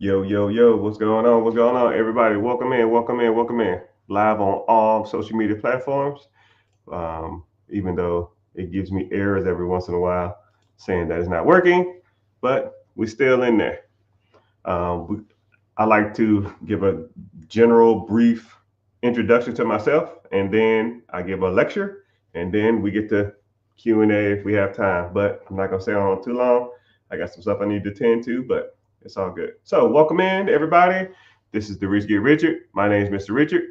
Yo, yo, yo, what's going on? What's going on? Everybody, welcome in, welcome in, welcome in. Live on all social media platforms. Even though it gives me errors every once in a while saying that it's not working, but we're still in there. We, I like to give a general, brief introduction to myself, and then I give a lecture, and then we get to Q&A if we have time. But I'm not gonna stay on too long. I got some stuff I need to tend to, but it's all good. So welcome in, everybody. This is the Rich Get Richard. My name is Mr. Richard,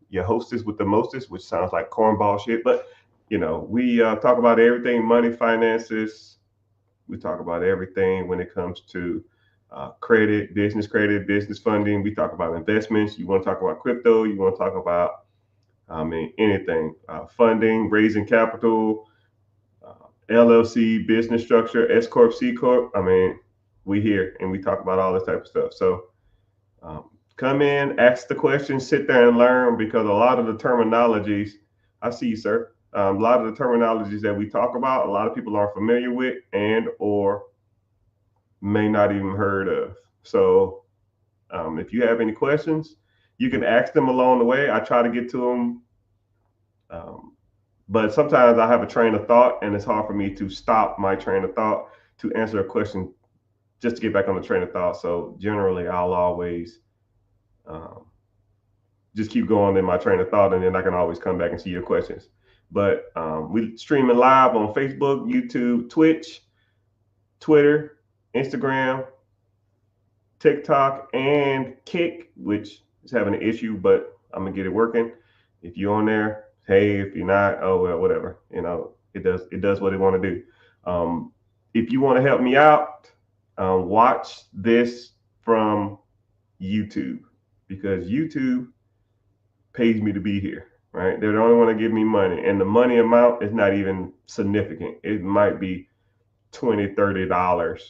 your hostess with the mostest, which sounds like cornball shit, but we talk about everything money, finances. We talk about everything when it comes to credit, business funding. We talk about investments. You want to talk about crypto. You want to talk about, anything, funding, raising capital, LLC, business structure, S Corp, C Corp. We here and we talk about all this type of stuff. So come in, ask the questions, sit there and learn because a lot of the terminologies, I see you, sir. A lot of the terminologies that we talk about, a lot of people aren't familiar with and or may not even heard of. So if you have any questions, you can ask them along the way. I try to get to them, but sometimes I have a train of thought, and it's hard for me to stop my train of thought to answer a question just to get back on the train of thought. So generally, I'll always um, just keep going in my train of thought, and then I can always come back and see your questions. But we streaming live on Facebook, YouTube, Twitch, Twitter, Instagram, TikTok, and Kick, which is having an issue, but I'm gonna get it working. If you're on there, hey. If you're not, oh well, whatever. It does what it want to do. Um, if you want to help me out, watch this from YouTube because YouTube pays me to be here. Right? They don't want to give me money, and the money amount is not even significant. It might be $20, $30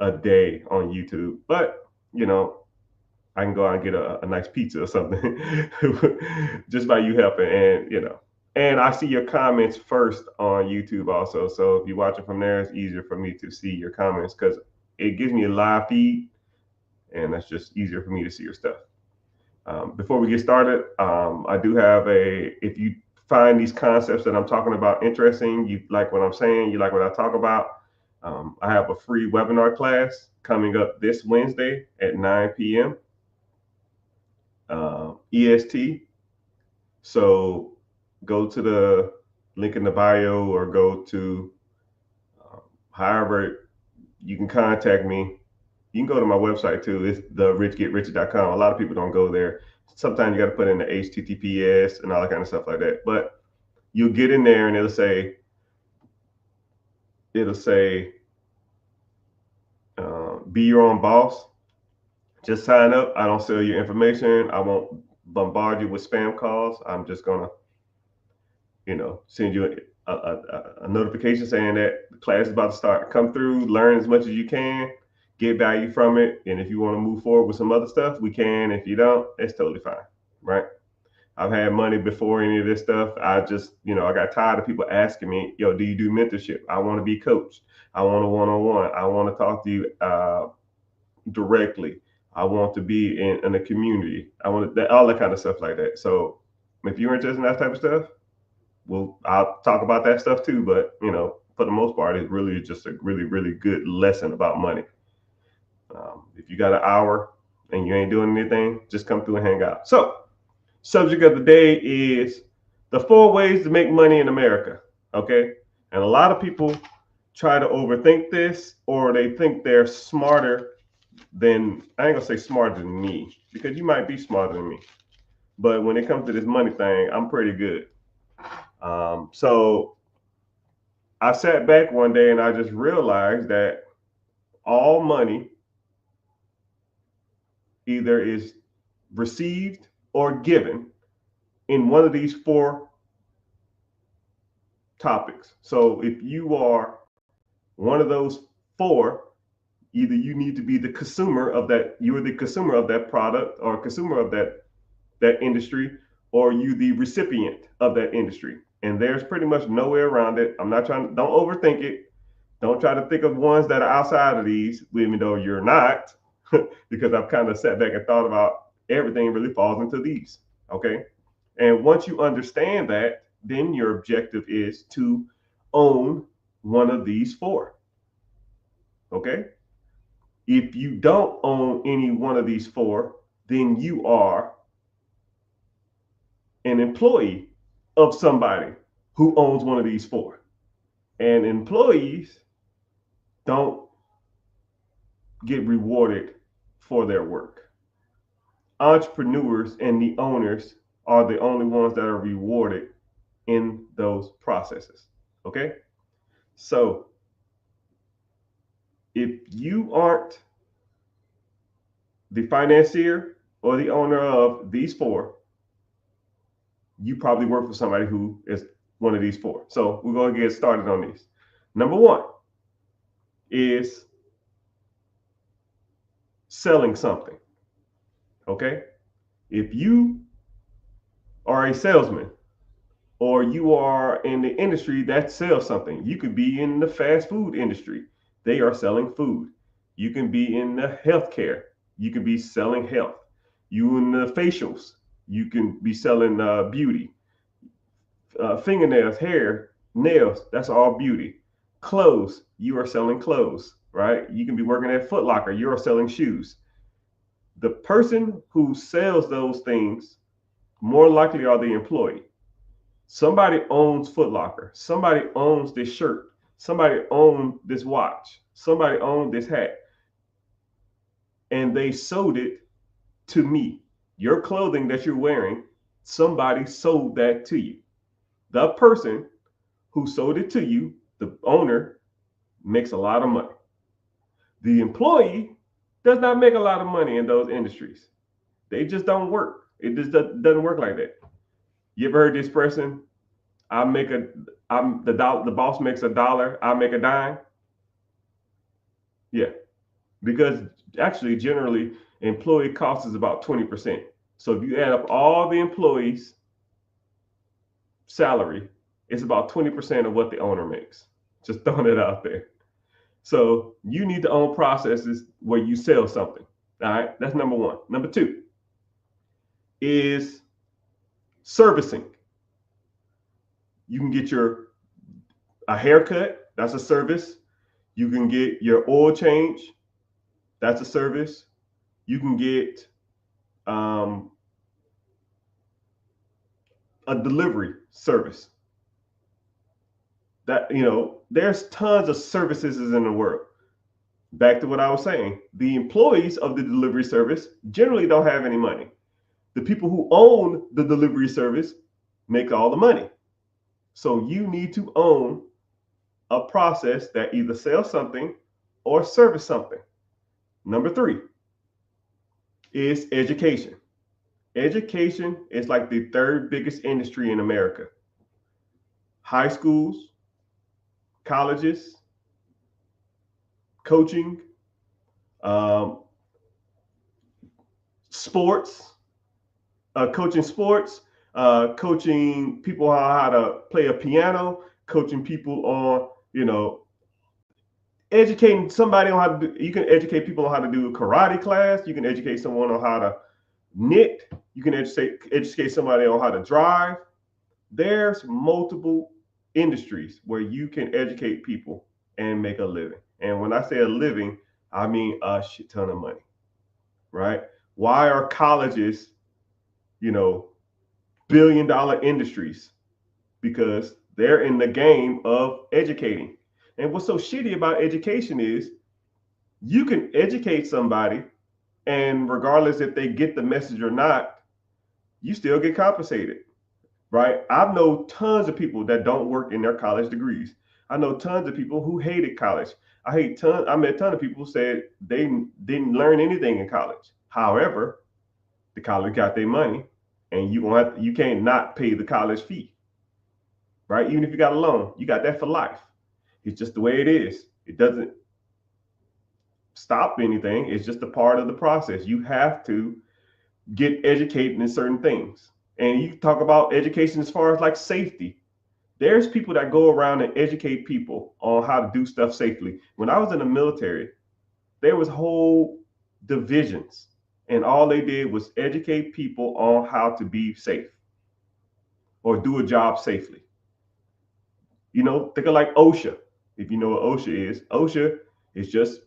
a day on YouTube, but I can go out and get a nice pizza or something just by you helping. And I see your comments first on YouTube also. So if you watch it from there, it's easier for me to see your comments because it gives me a live feed, and that's just easier for me to see your stuff. Before we get started, I do have if you find these concepts that I'm talking about interesting, you like what I'm saying, you like what I talk about, I have a free webinar class coming up this Wednesday at 9 p.m. EST. So go to the link in the bio or go to however you can contact me. You can go to my website too. It's therichgetrichard.com. A lot of people don't go there. Sometimes you got to put in the HTTPS and all that kind of stuff like that. But you'll get in there and it'll say be your own boss. Just sign up. I don't sell your information. I won't bombard you with spam calls. I'm just gonna, send you a notification saying that the class is about to start. Come through, learn as much as you can, get value from it, and if you want to move forward with some other stuff, we can. If you don't, it's totally fine, right? I've had money before any of this stuff. I just, I got tired of people asking me, yo, do you do mentorship? I want to be coached. I want a one-on-one. I want to talk to you directly. I want to be in a community. I want all that kind of stuff like that. So if you're interested in that type of stuff, well, I'll talk about that stuff too. But for the most part, it's really just a really, really good lesson about money. If you got an hour and you ain't doing anything, just come through and hang out. So, subject of the day is the 4 ways to make money in America. Okay, and a lot of people try to overthink this, or they think they're smarter than I ain't gonna say smarter than me because you might be smarter than me, but when it comes to this money thing, I'm pretty good. So I sat back one day and I just realized that all money either is received or given in one of these 4 topics. So if you are one of those 4, either you need to be the consumer of that, you're the consumer of that product or consumer of that industry, or you the recipient of that industry. And there's pretty much no way around it. I'm not don't overthink it. Don't try to think of ones that are outside of these, even though you're not. because I've kind of sat back and thought about everything really falls into these. Okay. And once you understand that, then your objective is to own one of these four. Okay. If you don't own any one of these four, then you are an employee of somebody who owns one of these four. And employees don't get rewarded for their work. Entrepreneurs and the owners are the only ones that are rewarded in those processes. Okay? So if you aren't the financier or the owner of these four, you probably work for somebody who is one of these four. So we're going to get started on these. Number one is selling something. Okay? If you are a salesman or you are in the industry that sells something, you could be in the fast food industry. They are selling food. You can be in the healthcare. You can be selling health. You in the facials. You can be selling beauty. Fingernails, hair, nails, that's all beauty. Clothes, you are selling clothes, right? You can be working at Foot Locker, you are selling shoes. The person who sells those things more likely are the employee. Somebody owns Foot Locker. Somebody owns this shirt. Somebody owns this watch. Somebody owns this hat. And they sold it to me. Your clothing that you're wearing, somebody sold that to you. The person who sold it to you, the owner, makes a lot of money. The employee does not make a lot of money in those industries. They just don't work. It just doesn't work like that. You ever heard the expression, the boss makes $1, I make a dime? Yeah, because actually generally employee cost is about 20%. So if you add up all the employees' salary, it's about 20% of what the owner makes. Just throwing it out there. So you need to own processes where you sell something. All right, that's number one. Number two is servicing. You can get a haircut, that's a service. You can get your oil change, that's a service. You can get a delivery service. That, there's tons of services in the world. Back to what I was saying, the employees of the delivery service generally don't have any money. The people who own the delivery service make all the money. So you need to own a process that either sells something or service something. Number three is education. Education is like the third biggest industry in America. High schools, colleges, coaching, sports, coaching sports, coaching people how to play a piano, coaching people on, educating somebody on how to do, you can educate people on how to do a karate class. You can educate someone on how to knit. You can educate somebody on how to drive. There's multiple industries where you can educate people and make a living. And when I say a living, I mean a shit ton of money, right? Why are colleges, billion-dollar industries? Because they're in the game of educating. And what's so shitty about education is you can educate somebody, and regardless if they get the message or not, you still get compensated, right? I know tons of people that don't work in their college degrees. I know tons of people who hated college. I met a ton of people who said they didn't learn anything in college. However, the college got their money, and you can't not pay the college fee, right? Even if you got a loan, you got that for life. It's just the way it is. It doesn't stop anything. It's just a part of the process. You have to get educated in certain things. And you talk about education as far as like safety. There's people that go around and educate people on how to do stuff safely. When I was in the military, there was whole divisions, and all they did was educate people on how to be safe or do a job safely. You know, think of like OSHA. If you know what OSHA is just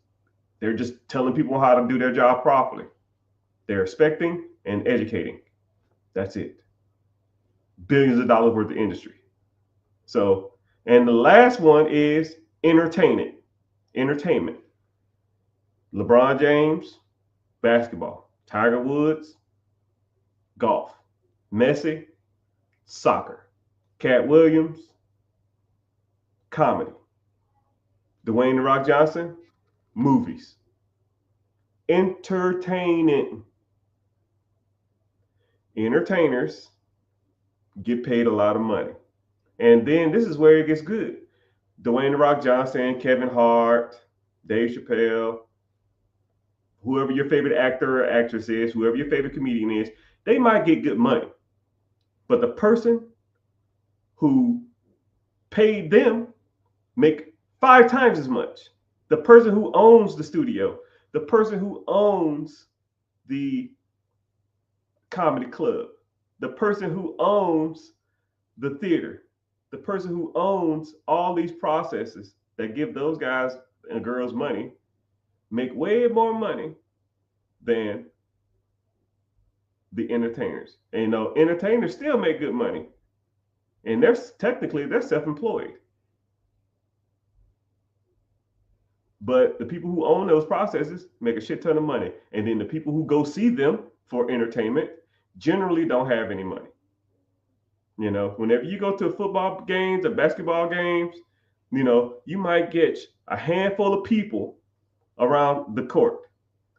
they're just telling people how to do their job properly. They're expecting and educating. That's it. Billions of dollars worth of industry. So, and the last one is entertainment. Entertainment. LeBron James, basketball. Tiger Woods, golf. Messi, soccer. Cat Williams, comedy. Dwayne The Rock Johnson, movies. Entertaining. Entertainers get paid a lot of money. And then this is where it gets good. Dwayne The Rock Johnson, Kevin Hart, Dave Chappelle, whoever your favorite actor or actress is, whoever your favorite comedian is, they might get good money. But the person who paid them make 5 times as much. The person who owns the studio, the person who owns the comedy club, the person who owns the theater, the person who owns all these processes that give those guys and girls money, make way more money than the entertainers. And you know, entertainers still make good money. And they're self-employed. But the people who own those processes make a shit ton of money. And then the people who go see them for entertainment generally don't have any money. You know, whenever you go to football games or basketball games, you know, you might get a handful of people around the court.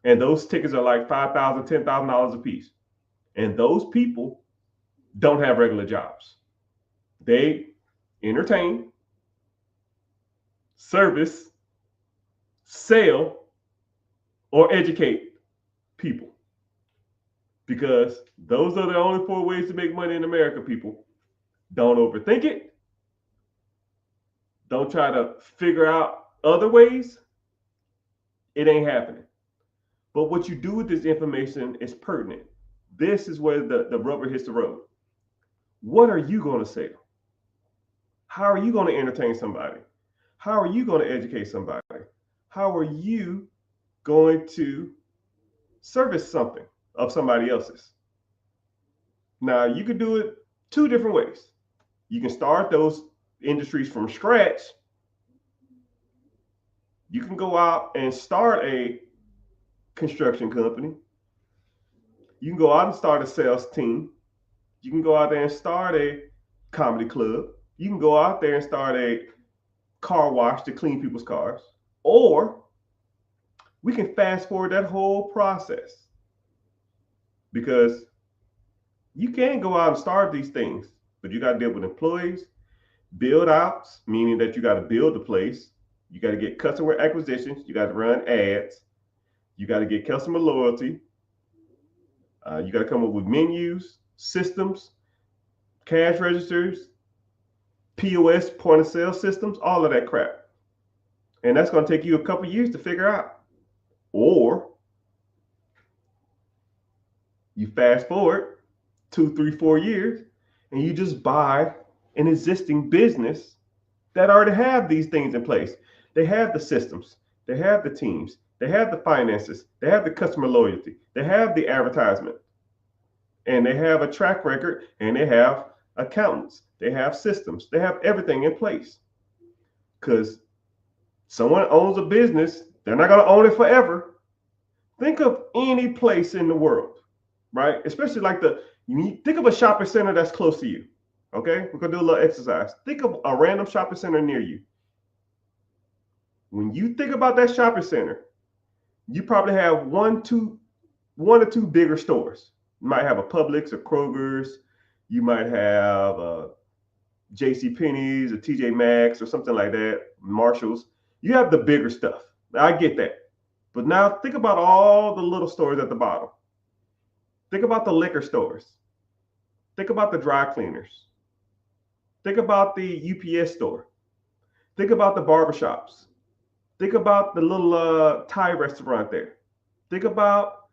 And those tickets are like $5,000, $10,000 a piece. And those people don't have regular jobs. They entertain, service, sell, or educate people. Because those are the only 4 ways to make money in America, people. Don't overthink it. Don't try to figure out other ways. It ain't happening. But what you do with this information is pertinent. This is where the rubber hits the road. What are you going to sell? How are you going to entertain somebody? How are you going to educate somebody? How are you going to service something of somebody else's? Now, you could do it 2 different ways. You can start those industries from scratch. You can go out and start a construction company. You can go out and start a sales team. You can go out there and start a comedy club. You can go out there and start a car wash to clean people's cars. Or we can fast forward that whole process. Because you can go out and start these things, but you got to deal with employees, build outs, meaning that you got to build the place. You got to get customer acquisitions. You got to run ads. You got to get customer loyalty. You got to come up with menus, systems, cash registers, POS, point of sale systems, all of that crap. And that's going to take you a couple years to figure out. Or you fast forward 2, 3, 4 years, and you just buy an existing business that already have these things in place. They have the systems, they have the teams, they have the finances, they have the customer loyalty, they have the advertisement, and they have a track record, and they have accountants, they have systems, they have everything in place. Because someone owns a business, they're not going to own it forever. Think of any place in the world, right? Especially like think of a shopping center that's close to you. Okay, we're gonna do a little exercise. Think of a random shopping center near you. When you think about that shopping center, you probably have one or two bigger stores. You might have a Publix or Kroger's. You might have a J.C. Penney's, a T.J. Maxx, or something like that. Marshalls. You have the bigger stuff. I get that. But now think about all the little stores at the bottom. Think about the liquor stores. Think about the dry cleaners. Think about the UPS store. Think about the barbershops. Think about the little Thai restaurant there. Think about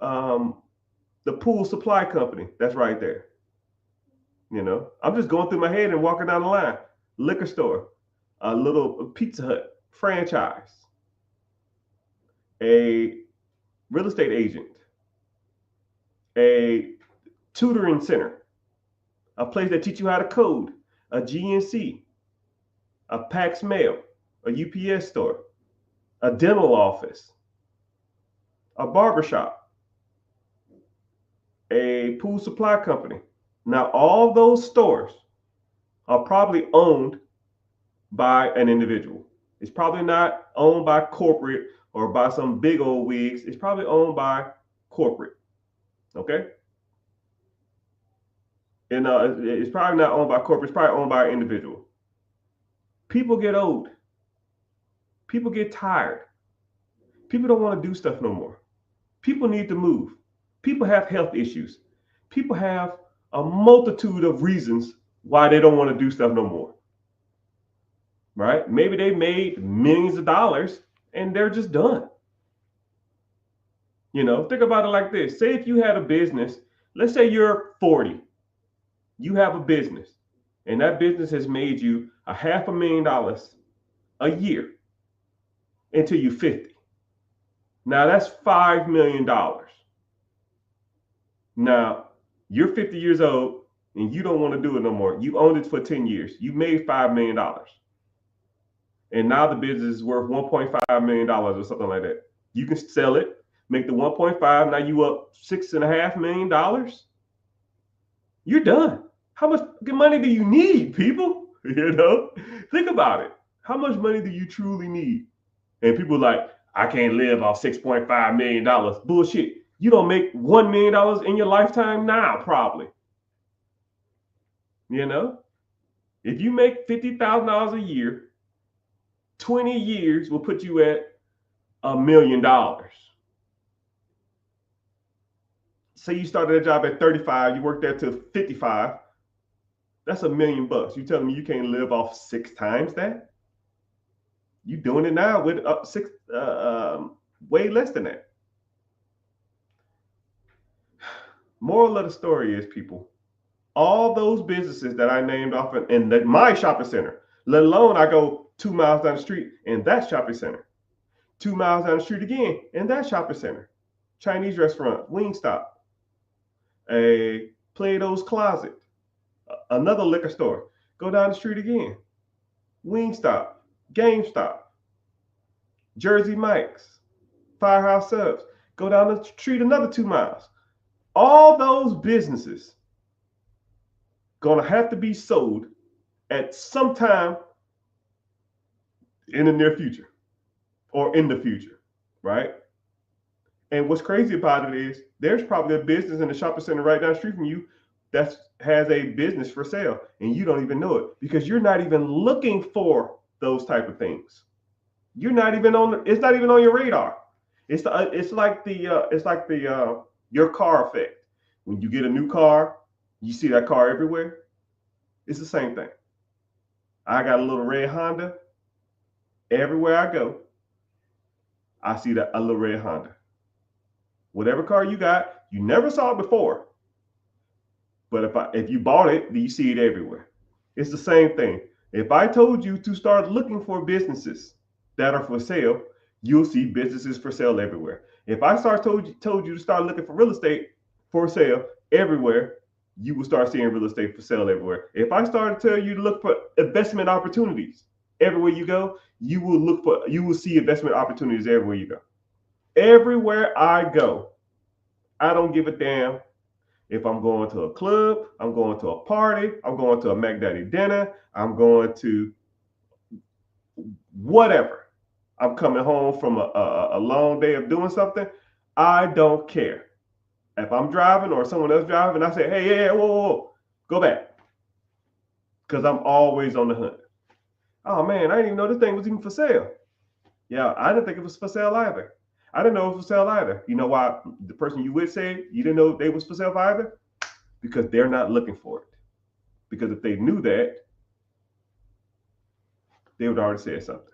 the pool supply company that's right there. I'm just going through my head and walking down the line. Liquor store, a little Pizza Hut franchise, a real estate agent, a tutoring center, a place that teach you how to code, a GNC, a Pax Mail, a UPS store, a dental office, a barbershop, a pool supply company. Now, all those stores are probably owned by an individual. It's probably not owned by corporate or by some big old wigs. It's probably owned by corporate. Okay? And it's probably not owned by corporate. It's probably owned by an individual. People get old. People get tired. People don't want to do stuff no more. People need to move. People have health issues. People have a multitude of reasons why they don't want to do stuff no more. Right? Maybe they made millions of dollars and they're just done. Think about it like this. Say if you had a business, let's say you're 40, you have a business, and that business has made you $500,000 a year until you're 50. Now that's $5 million. Now you're 50 years old and you don't want to do it no more. You owned it for 10 years. You made $5 million. And now the business is worth $1.5 million or something like that. You can sell it, make the 1.5. Now you up $6.5 million. You're done. How much money do you need, people? Think about it. How much money do you truly need? And people are like, I can't live off $6.5 million. Bullshit. You don't make $1 million in your lifetime now, probably. If you make $50,000 a year, 20 years will put you at $1 million. Say you started a job at 35, you worked there till 55. That's $1 million. You telling me you can't live off 6 times that? You doing it now with way less than that. Moral of the story is, people, all those businesses that I named off in my shopping center, let alone I go 2 miles down the street in that shopping center, 2 miles down the street again in that shopping center, Chinese restaurant, Wingstop, a Plato's Closet, another liquor store, go down the street again, Wingstop, GameStop, Jersey Mike's, Firehouse Subs, go down the street another 2 miles. All those businesses gonna have to be sold at some time in the near future or in the future, right? And what's crazy about it is there's probably a business in the shopping center right down the street from you that has a business for sale, and you don't even know it because you're not even looking for those type of things. You're not even on. It's not even on your radar. It's like the your car effect. When you get a new car, you see that car everywhere. It's the same thing. I got a little red Honda. Everywhere I go, I see a little red Honda. Whatever car you got, you never saw it before. But if you bought it, you see it everywhere. It's the same thing. If I told you to start looking for businesses that are for sale, you'll see businesses for sale everywhere. If I told you to start looking for real estate for sale everywhere, you will start seeing real estate for sale everywhere. If I started to tell you to look for investment opportunities everywhere you go, you will see investment opportunities everywhere you go. Everywhere I go, I don't give a damn if I'm going to a club, I'm going to a party, I'm going to a Mac Daddy dinner, I'm going to whatever. I'm coming home from a long day of doing something. I don't care. If I'm driving or someone else driving, I say, hey, whoa, go back. Because I'm always on the hunt. Oh, man, I didn't even know this thing was even for sale. Yeah, I didn't think it was for sale either. I didn't know it was for sale either. You know why the person you would say you didn't know they was for sale either? Because they're not looking for it. Because if they knew that, they would already say something.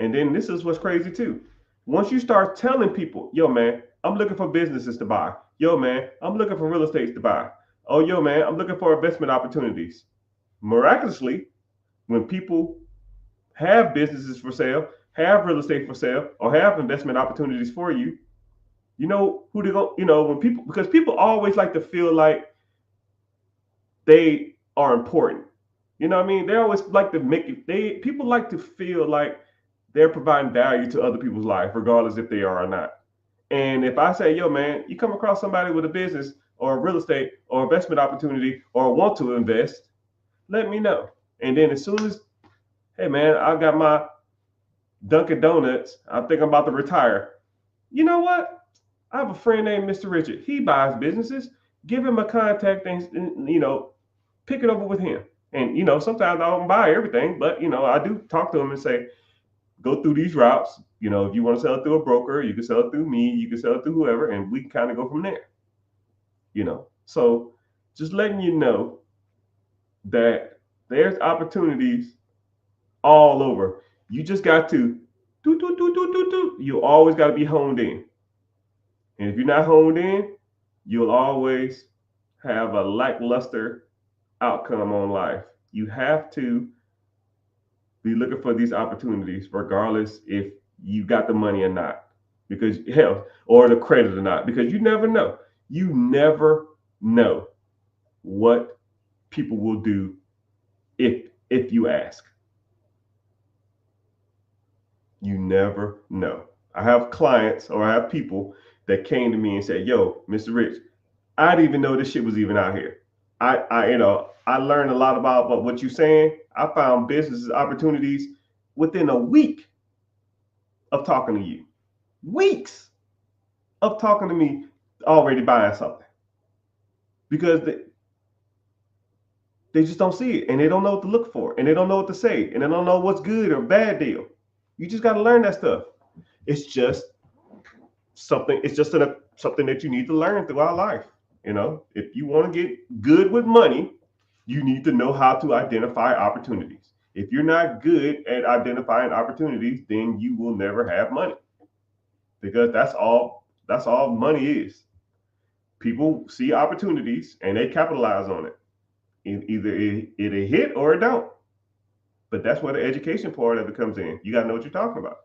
And then this is what's crazy too. Once you start telling people, yo, man, I'm looking for businesses to buy. Yo, man, I'm looking for real estate to buy. Oh, yo, man, I'm looking for investment opportunities. Miraculously, when people have businesses for sale, have real estate for sale, or have investment opportunities for you, you know who they go, when people, because people always like to feel like they are important. You know what I mean? They always like to people like to feel like they're providing value to other people's life, regardless if they are or not. And if I say, yo, man, you come across somebody with a business or a real estate or investment opportunity or want to invest, let me know. And then as soon as, hey, man, I got my Dunkin' Donuts, I think I'm about to retire. You know what? I have a friend named Mr. Richard. He buys businesses. Give him a contact and pick it over with him. And sometimes I don't buy everything, but I do talk to him and say, go through these routes. If you want to sell it through a broker, you can sell it through me, you can sell it through whoever, and we can kind of go from there. So just letting you know that there's opportunities all over. You just got to you always got to be honed in. And if you're not honed in, you'll always have a lackluster outcome on life. You have to be looking for these opportunities, regardless if you got the money or not, because hell, or the credit or not, because you never know. You never know what people will do if you ask. You never know. I have clients or I have people that came to me and said, "Yo, Mr. Rich, I didn't even know this shit was even out here. I learned a lot about what you're saying. I found business opportunities within a week of talking to you. Weeks of talking to me, already buying something because they just don't see it and they don't know what to look for and they don't know what to say and they don't know what's good or bad deal. You just got to learn that stuff. It's just something. It's just something that you need to learn throughout life. If you want to get good with money, you need to know how to identify opportunities. If you're not good at identifying opportunities, then you will never have money, because that's all money is. People see opportunities and they capitalize on it. Either it hit or it don't. But that's where the education part of it comes in. You got to know what you're talking about.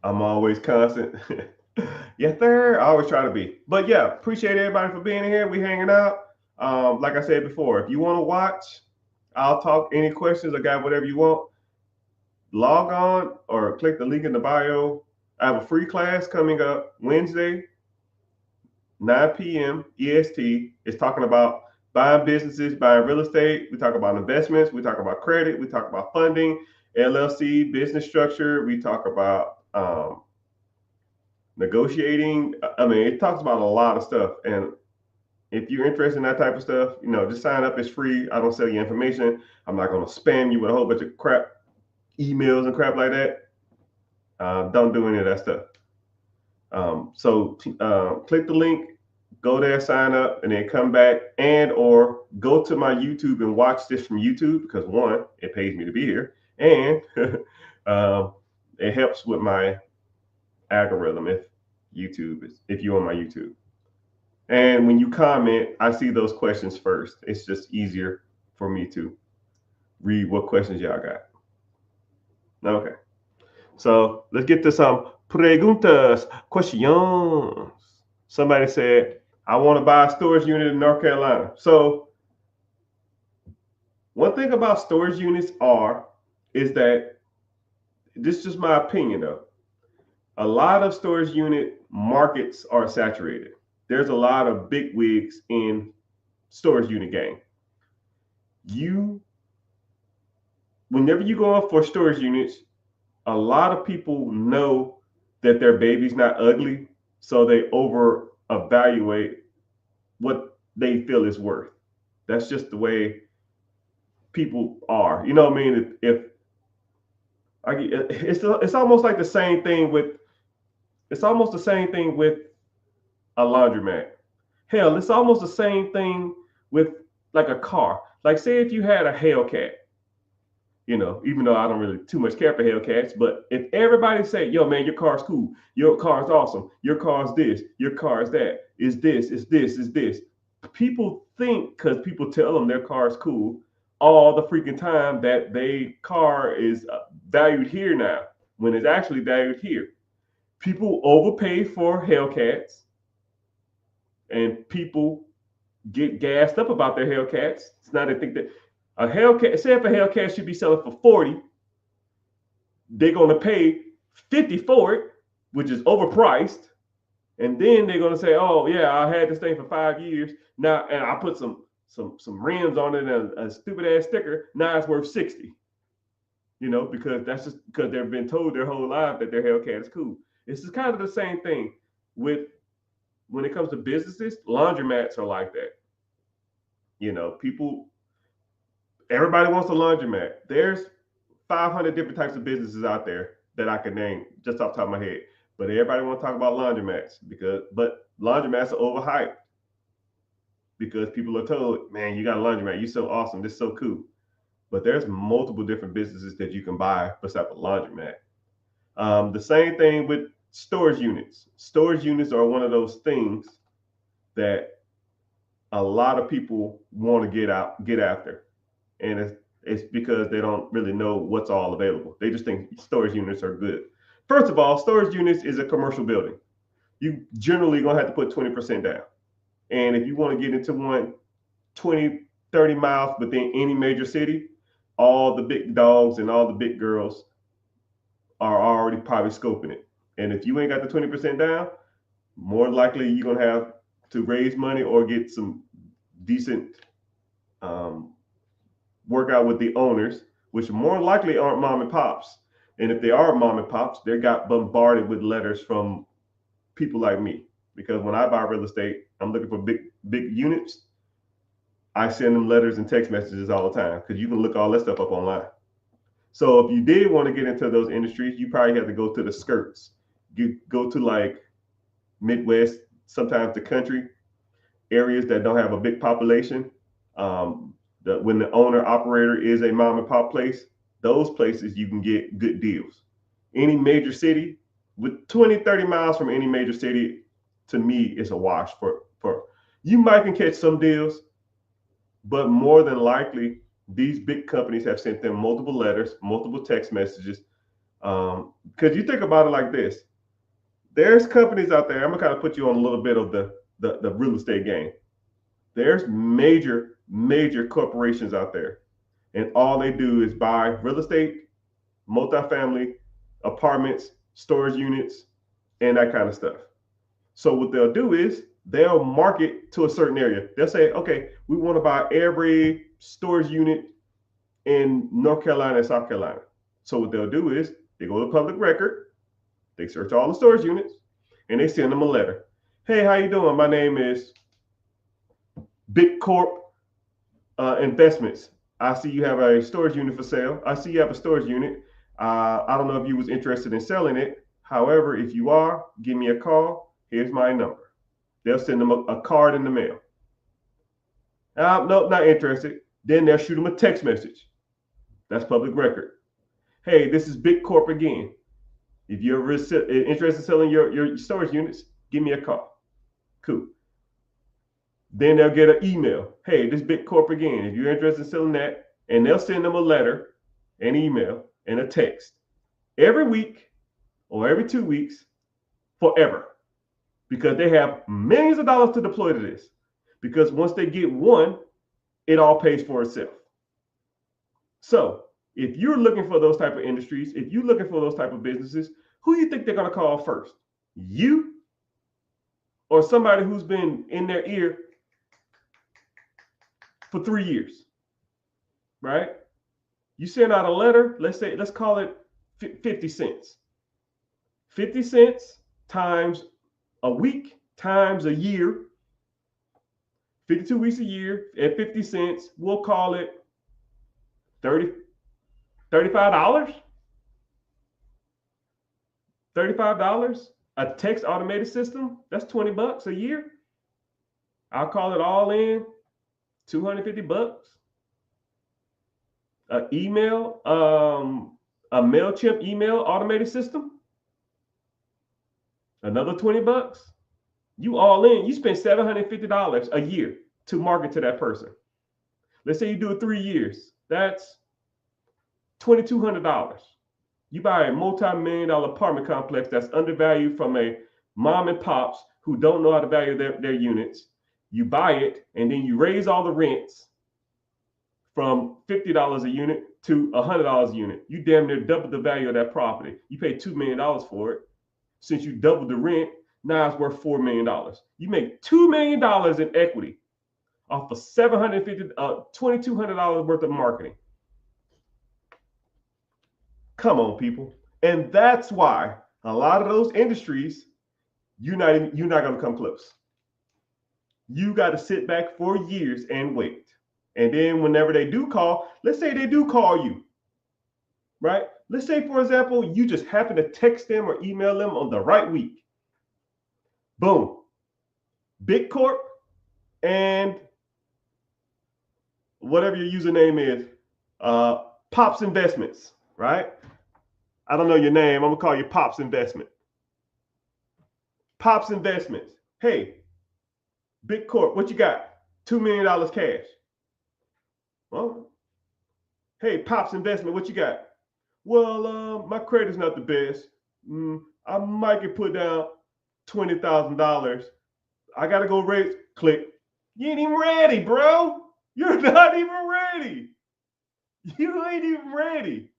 I'm always constant. Yes, sir. I always try to be. But yeah, appreciate everybody for being here. We hanging out. Like I said before, if you want to watch, I'll talk. Any questions? I got whatever you want. Log on or click the link in the bio. I have a free class coming up Wednesday, 9 p.m. EST. It's talking about buying businesses, buying real estate. We talk about investments. We talk about credit. We talk about funding, LLC, business structure. We talk about negotiating. I mean, it talks about a lot of stuff. And if you're interested in that type of stuff, just sign up. It's free. I don't sell you information. I'm not going to spam you with a whole bunch of crap emails and crap like that. Don't do any of that stuff. So click the link, go there, sign up, and then come back or go to my YouTube and watch this from YouTube, because one, it pays me to be here, and it helps with my algorithm if you're on my YouTube. And when you comment, I see those questions first. It's just easier for me to read what questions y'all got. Okay. So let's get to some preguntas, questions. Somebody said, I want to buy a storage unit in North Carolina. So one thing about storage units is that, this is just my opinion though, a lot of storage unit markets are saturated. There's a lot of big wigs in storage unit game. Whenever you go up for storage units, a lot of people know that their baby's not ugly, so they over evaluate what they feel is worth. That's just the way people are. You know what I mean? It's almost like the same thing with a laundromat. Hell, it's almost the same thing with like a car. Like say if you had a Hellcat, You know, even though I don't really too much care for Hellcats, but if everybody say, yo, man, your car's cool, your car's awesome, your car's this, your car is that, is this, is this, is this. People think because people tell them their car's cool all the freaking time that their car is valued here now, when it's actually valued here. People overpay for Hellcats, and people get gassed up about their Hellcats. It's not they think that a Hellcat, say if a Hellcat should be selling for 40, they're going to pay 50 for it, which is overpriced. And then they're going to say, oh, yeah, I had this thing for 5 years. Now, and I put some rims on it and a stupid ass sticker. Now it's worth 60. You know, because that's just because they've been told their whole life that their Hellcat is cool. It's just kind of the same thing with when it comes to businesses. Laundromats are like that. You know, people, everybody wants a laundromat. There's 500 different types of businesses out there that I can name just off the top of my head. But everybody want to talk about laundromats but laundromats are overhyped because people are told, man, you got a laundromat, you're so awesome, this is so cool. But there's multiple different businesses that you can buy besides a laundromat. The same thing with storage units. Storage units are one of those things that a lot of people want to get after, and it's because they don't really know what's all available. They just think storage units are good. First of all, storage units is a commercial building. You generally gonna have to put 20% down, and if you want to get into one 20, 30 miles within any major city, all the big dogs and all the big girls are already probably scoping it. And if you ain't got the 20% down, more likely you're gonna have to raise money or get some decent workout with the owners, which more likely aren't mom and pops. And if they are mom and pops, they got bombarded with letters from people like me. Because when I buy real estate, I'm looking for big units. I send them letters and text messages all the time because you can look all that stuff up online. So if you did want to get into those industries, you probably have to go to the skirts. You go to like Midwest, sometimes the country areas that don't have a big population. When the owner operator is a mom and pop place, those places you can get good deals. Any major city with 20, 30 miles from any major city, to me, is a wash for you might can catch some deals, but more than likely, these big companies have sent them multiple letters, multiple text messages. Because you think about it like this, there's companies out there. I'm gonna kind of put you on a little bit of the real estate game. There's major corporations out there, and all they do is buy real estate, multifamily, apartments, storage units, and that kind of stuff. So what they'll do is they'll market to a certain area. They'll say, okay, we want to buy every storage unit in North Carolina and South Carolina. So what they'll do is they go to public record, they search all the storage units, and they send them a letter. Hey, how you doing? My name is Big Corp Investments. I see you have a storage unit for sale. I see you have a storage unit. I don't know if you was interested in selling it. However, if you are, give me a call. Here's my number. They'll send them a card in the mail. No, not interested. Then they'll shoot them a text message. That's public record. Hey, this is Big Corp again. If you're interested in selling your storage units, give me a call. Cool. Then they'll get an email. Hey, this Big Corp again. If you're interested in selling that, and they'll send them a letter, an email, and a text every week or every 2 weeks forever, because they have millions of dollars to deploy to this. Because once they get one, it all pays for itself. So if you're looking for those type of industries, if you're looking for those type of businesses, who do you think they're going to call first? You or somebody who's been in their ear for 3 years, right? You send out a letter, let's call it 50 cents. 50 cents times a week times a year, 52 weeks a year at 50 cents, we'll call it $35. $35. A text automated system, that's $20 a year. I'll call it all in $250. An email, a MailChimp email automated system, another $20. You all in, you spend $750 a year to market to that person. Let's say you do it 3 years. That's $2,200. You buy a multi-million-dollar apartment complex that's undervalued from a mom and pops who don't know how to value their units. You buy it, and then you raise all the rents from $50 a unit to $100 a unit. You damn near double the value of that property. You pay $2 million for it. Since you doubled the rent, now it's worth $4 million. You make $2 million in equity off of $2,200 worth of marketing. Come on, people. And that's why a lot of those industries, you're not going to come close. You got to sit back for years and wait. And then whenever they do call, let's say they do call you, right? Let's say, for example, you just happen to text them or email them on the right week. Boom. Big Corp and whatever your username is, Pops Investments, right? I don't know your name. I'm going to call you Pops Investment. Pops Investments. Hey, Big Corp, what you got? $2 million cash. Well, hey, Pops Investment, what you got? Well, my credit's not the best. I might get put down $20,000. I got to go raise. Click. You ain't even ready, bro. You're not even ready. You ain't even ready.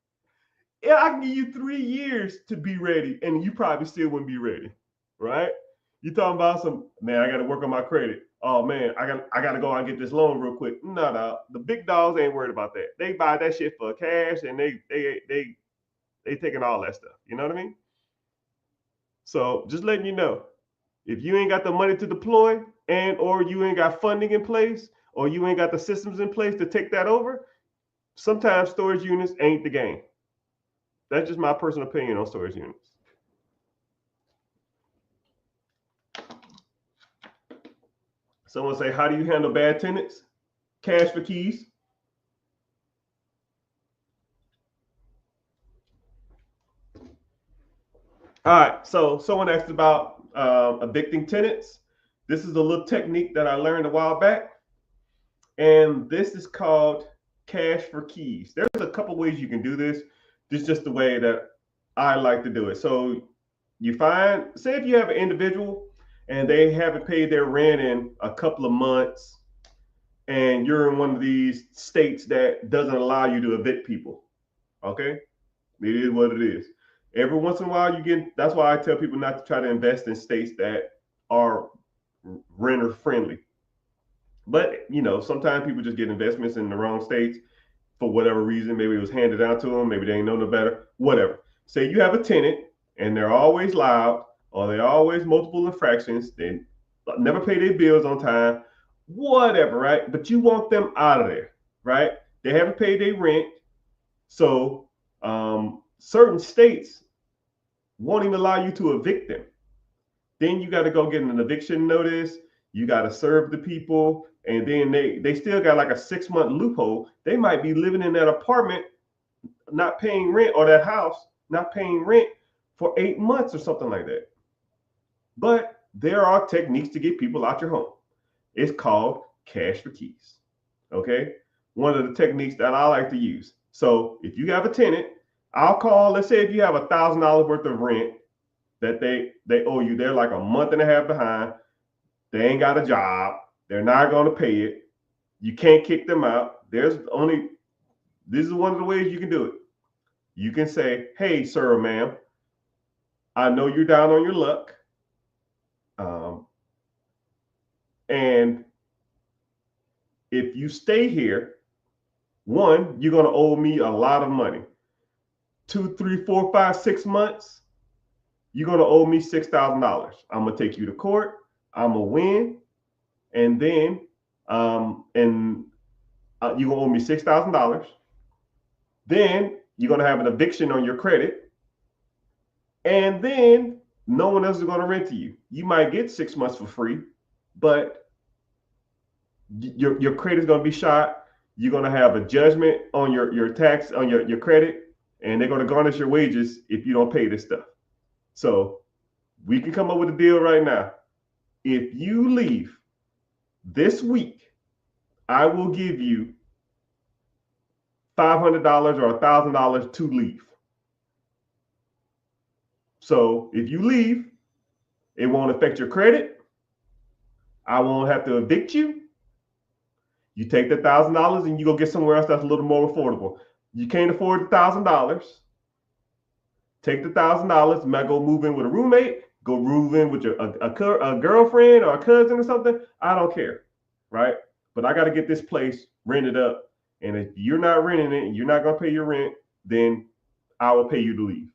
Yeah, I can give you 3 years to be ready, and you probably still wouldn't be ready, right? You talking about some, man, I got to work on my credit. Oh man, I got to go out and get this loan real quick. No, the big dogs ain't worried about that. They buy that shit for cash, and they taking all that stuff. You know what I mean? So just letting you know, if you ain't got the money to deploy, and or you ain't got funding in place, or you ain't got the systems in place to take that over, sometimes storage units ain't the game. That's just my personal opinion on storage units. Someone say, how do you handle bad tenants? Cash for keys. All right, so someone asked about evicting tenants. This is a little technique that I learned a while back, and this is called cash for keys. There's a couple ways you can do this. This is just the way that I like to do it. So you find, say if you have an individual and they haven't paid their rent in a couple of months, and you're in one of these states that doesn't allow you to evict people, okay? It is what it is. Every once in a while, that's why I tell people not to try to invest in states that are renter friendly. But, sometimes people just get investments in the wrong states for whatever reason. Maybe it was handed down to them. Maybe they ain't know no better, whatever. Say you have a tenant and they're always loud, or they're always multiple infractions. They never pay their bills on time, whatever, right? But you want them out of there, right? They haven't paid their rent. So certain states won't even allow you to evict them. Then you got to go get an eviction notice. You got to serve the people. And then they still got like a 6-month loophole. They might be living in that apartment, not paying rent, or that house, not paying rent for 8 months or something like that. But there are techniques to get people out your home. It's called cash for keys. Okay. One of the techniques that I like to use. So if you have a tenant, I'll call, let's say if you have $1,000 worth of rent that they owe you, they're like a month and a half behind. They ain't got a job. They're not going to pay it. You can't kick them out. This is one of the ways you can do it. You can say, hey, sir or ma'am, I know you're down on your luck. And if you stay here, one, you're going to owe me a lot of money. 2, 3, 4, 5, 6 months, you're going to owe me $6,000. I'm going to take you to court. I'm going to win. And then you're going to owe me $6,000. Then you're going to have an eviction on your credit. And then no one else is going to rent to you. You might get 6 months for free, but your credit is going to be shot. you're going to have a judgment on your tax, on your credit, and they're going to garnish your wages if you don't pay this stuff. So we can come up with a deal right now. If you leave this week, I will give you $500 or $1,000 to leave. So if you leave, it won't affect your credit. I won't have to evict you. You take the $1,000 and you go get somewhere else that's a little more affordable. You can't afford the $1,000. Take the $1,000. You might go move in with a roommate. Go move in with a girlfriend or a cousin or something. I don't care, right? But I got to get this place rented up. And if you're not renting it and you're not going to pay your rent, then I will pay you to leave.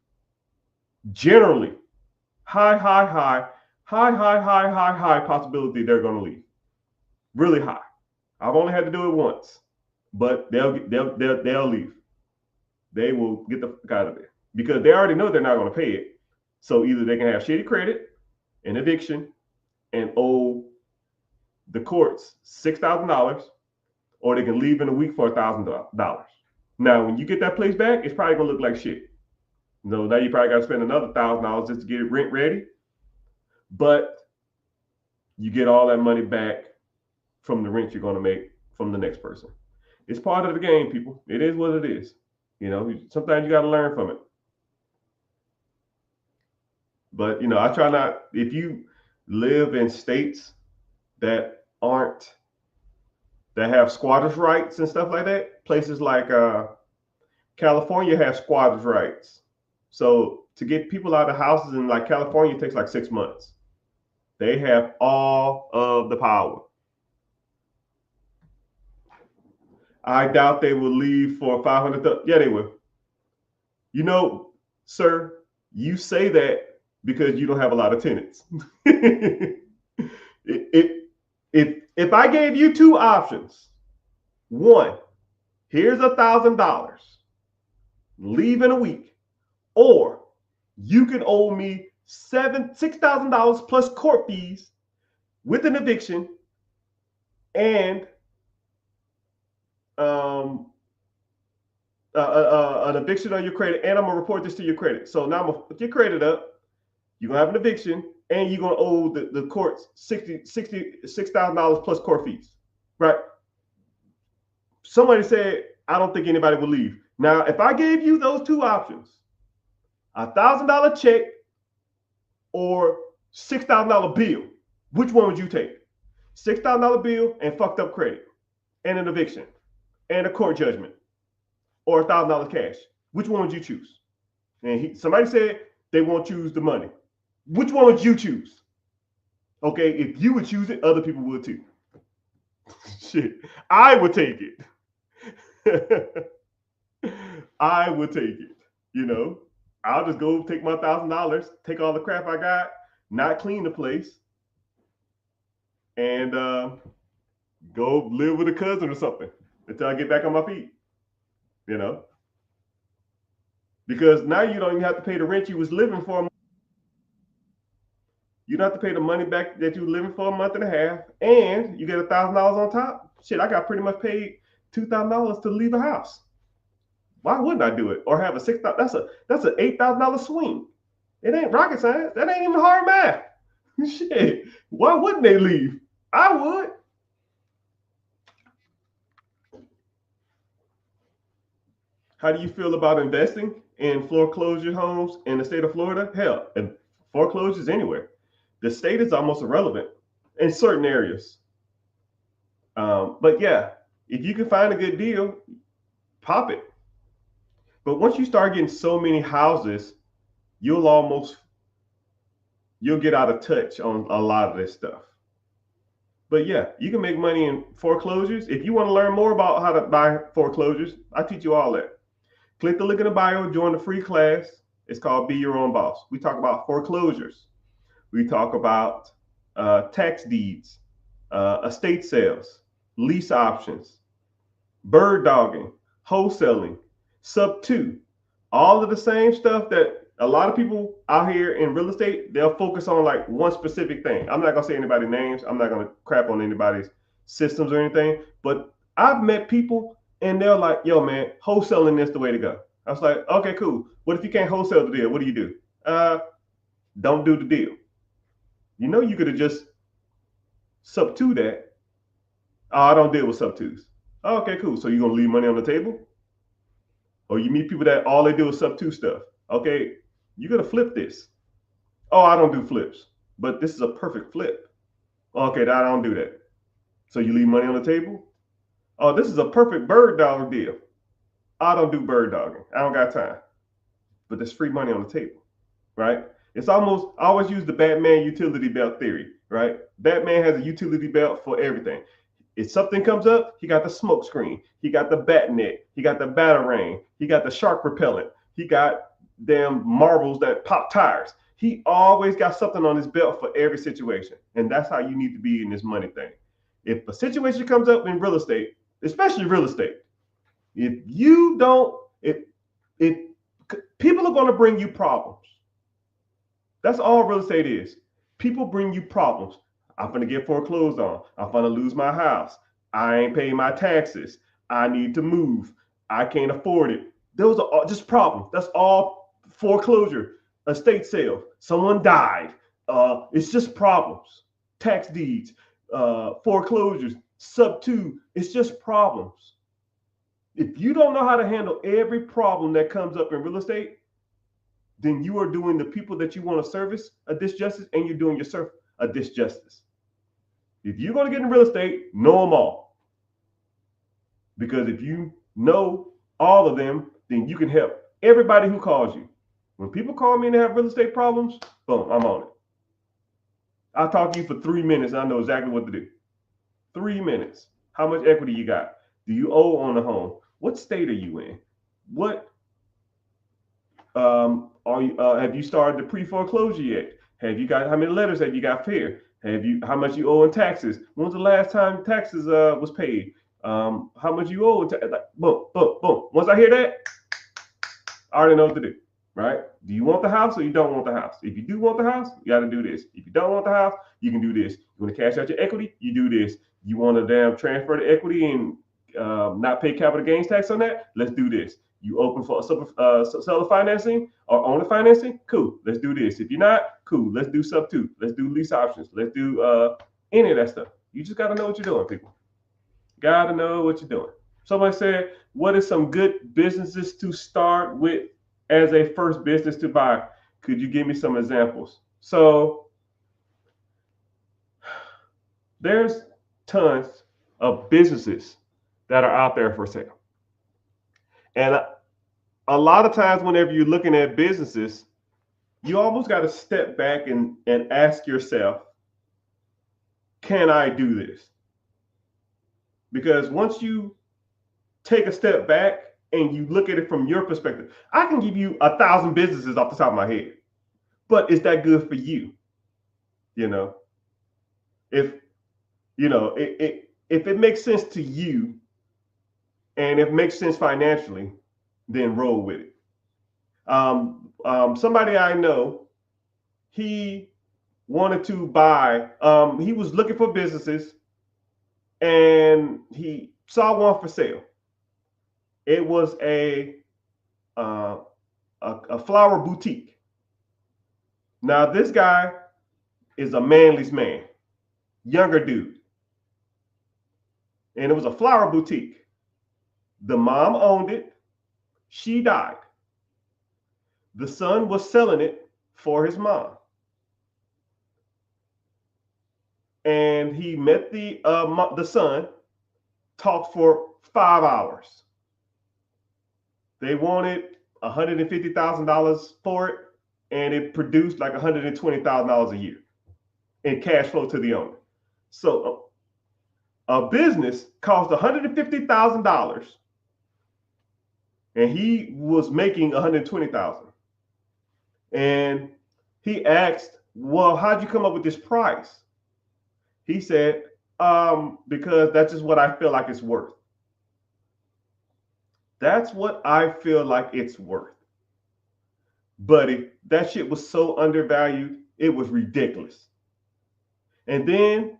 Generally, high possibility they're going to leave. Really high. I've only had to do it once, but they'll leave. They will get the fuck out of there because they already know they're not going to pay it. So either they can have shitty credit, an eviction, and owe the courts $6,000, or they can leave in a week for $1,000. Now, when you get that place back, it's probably gonna look like shit. Now you probably got to spend another $1,000 just to get it rent ready, but you get all that money back from the rent you're going to make from the next person. It's part of the game, people. It is what it is. Sometimes you got to learn from it. But, I try not, if you live in states that have squatters' rights and stuff like that, places like California have squatters' rights. So to get people out of houses in like California, it takes like 6 months. They have all of the power. I doubt they will leave for 500. Yeah, they will. Sir, you say that because you don't have a lot of tenants. If I gave you two options, one, here's $1,000, leave in a week, or you can owe me $6,000 plus court fees with an eviction and an eviction on your credit, and I'm gonna report this to your credit. So now I'm gonna put your credit up. You're gonna have an eviction, and you're gonna owe the courts $6,000 plus court fees, right? Somebody said, I don't think anybody will leave. Now, if I gave you those two options, $1,000 check or $6,000 bill, which one would you take? $6,000 bill and fucked up credit, and an eviction, and a court judgment, or $1,000 cash. Which one would you choose? And somebody said they won't choose the money. Which one would you choose? Okay, if you would choose it, other people would too. Shit, I would take it. I would take it. I'll just go take my $1,000, take all the crap I got, not clean the place, and go live with a cousin or something until I get back on my feet. Because now you don't even have to pay the rent you was living for. You don't have to pay the money back that you were living for a month and a half, and you get $1,000 on top. Shit, I got pretty much paid $2,000 to leave a house. Why wouldn't I do it? Or have a $6,000? That's an $8,000 swing. It ain't rocket science. That ain't even hard math. Shit, why wouldn't they leave? I would. How do you feel about investing in foreclosure homes in the state of Florida? Hell, and foreclosures anywhere. The state is almost irrelevant in certain areas. But yeah, if you can find a good deal, pop it. But once you start getting so many houses, you'll get out of touch on a lot of this stuff. But yeah, you can make money in foreclosures. If you want to learn more about how to buy foreclosures, I teach you all that. Click the link in the bio, join the free class. It's called Be Your Own Boss. We talk about foreclosures. We talk about tax deeds, estate sales, lease options, bird dogging, wholesaling, sub-2, all of the same stuff that a lot of people out here in real estate, they'll focus on like one specific thing. I'm not going to say anybody's names. I'm not going to crap on anybody's systems or anything, but I've met people and they're like, yo, man, wholesaling is the way to go. I was like, okay, cool. What if you can't wholesale the deal? What do you do? Don't do the deal. You know, you could have just sub to that. Oh, I don't deal with sub twos. Oh, okay, cool. So you're gonna leave money on the table? Or you meet people that all they do is sub two stuff. Okay, you're gonna flip this. Oh, I don't do flips, but this is a perfect flip. Okay, I don't do that. So you leave money on the table? Oh, this is a perfect bird dog deal. I don't do bird dogging. I don't got time. But there's free money on the table, right? It's almost, I always use the Batman utility belt theory, right? Batman has a utility belt for everything. If something comes up, he got the smoke screen, he got the bat net, he got the batarang, he got the shark repellent, he got damn marbles that pop tires. He always got something on his belt for every situation. And that's how you need to be in this money thing. If a situation comes up in real estate, especially real estate, if you don't, if people are going to bring you problems. That's all real estate is. People bring you problems. I'm going to get foreclosed on. I'm going to lose my house. I ain't paying my taxes. I need to move. I can't afford it. Those are all just problems. That's all foreclosure, estate sale. Someone died. It's just problems. Tax deeds, foreclosures, sub two. It's just problems. If you don't know how to handle every problem that comes up in real estate, then you are doing the people that you want to service a disjustice, and you're doing yourself a disjustice. If you're going to get in real estate, know them all. Because if you know all of them, then you can help everybody who calls you. When people call me and they have real estate problems, boom, I'm on it. I'll talk to you for 3 minutes and I know exactly what to do. 3 minutes. How much equity you got? Do you owe on the home? What state are you in? What are you? Have you started the pre-foreclosure yet? Have you got, how many letters have you got fair? Have you, how much you owe in taxes? When's the last time taxes was paid? How much you owe? Like, boom, boom, boom. Once I hear that, I already know what to do. Right? Do you want the house or you don't want the house? If you do want the house, you got to do this. If you don't want the house, you can do this. You want to cash out your equity, you do this. You want to damn transfer the equity and not pay capital gains tax on that? Let's do this. You open for seller financing or owner financing? Cool. Let's do this. If you're not, cool. Let's do sub two. Let's do lease options. Let's do any of that stuff. You just got to know what you're doing, people. Got to know what you're doing. Somebody said, what is some good businesses to start with as a first business to buy? Could you give me some examples? So there's tons of businesses that are out there for sale. And a lot of times whenever you're looking at businesses, you almost got to step back and ask yourself, can I do this? Because once you take a step back and you look at it from your perspective, I can give you 1,000 businesses off the top of my head, but is that good for you? You know, if you know if it makes sense to you and it makes sense financially, then roll with it. Somebody I know, he wanted to buy. He was looking for businesses, and he saw one for sale. It was a flower boutique. Now this guy is a manly's man, younger dude, and it was a flower boutique. The mom owned it. She died. The son was selling it for his mom. And he met the son, talked for 5 hours. They wanted $150,000 for it, and it produced like $120,000 a year in cash flow to the owner. So a business cost $150,000, and he was making $120,000. And he asked, well, how'd you come up with this price? He said, because that's just what I feel like it's worth. That's what I feel like it's worth. Buddy, that shit was so undervalued, it was ridiculous. And then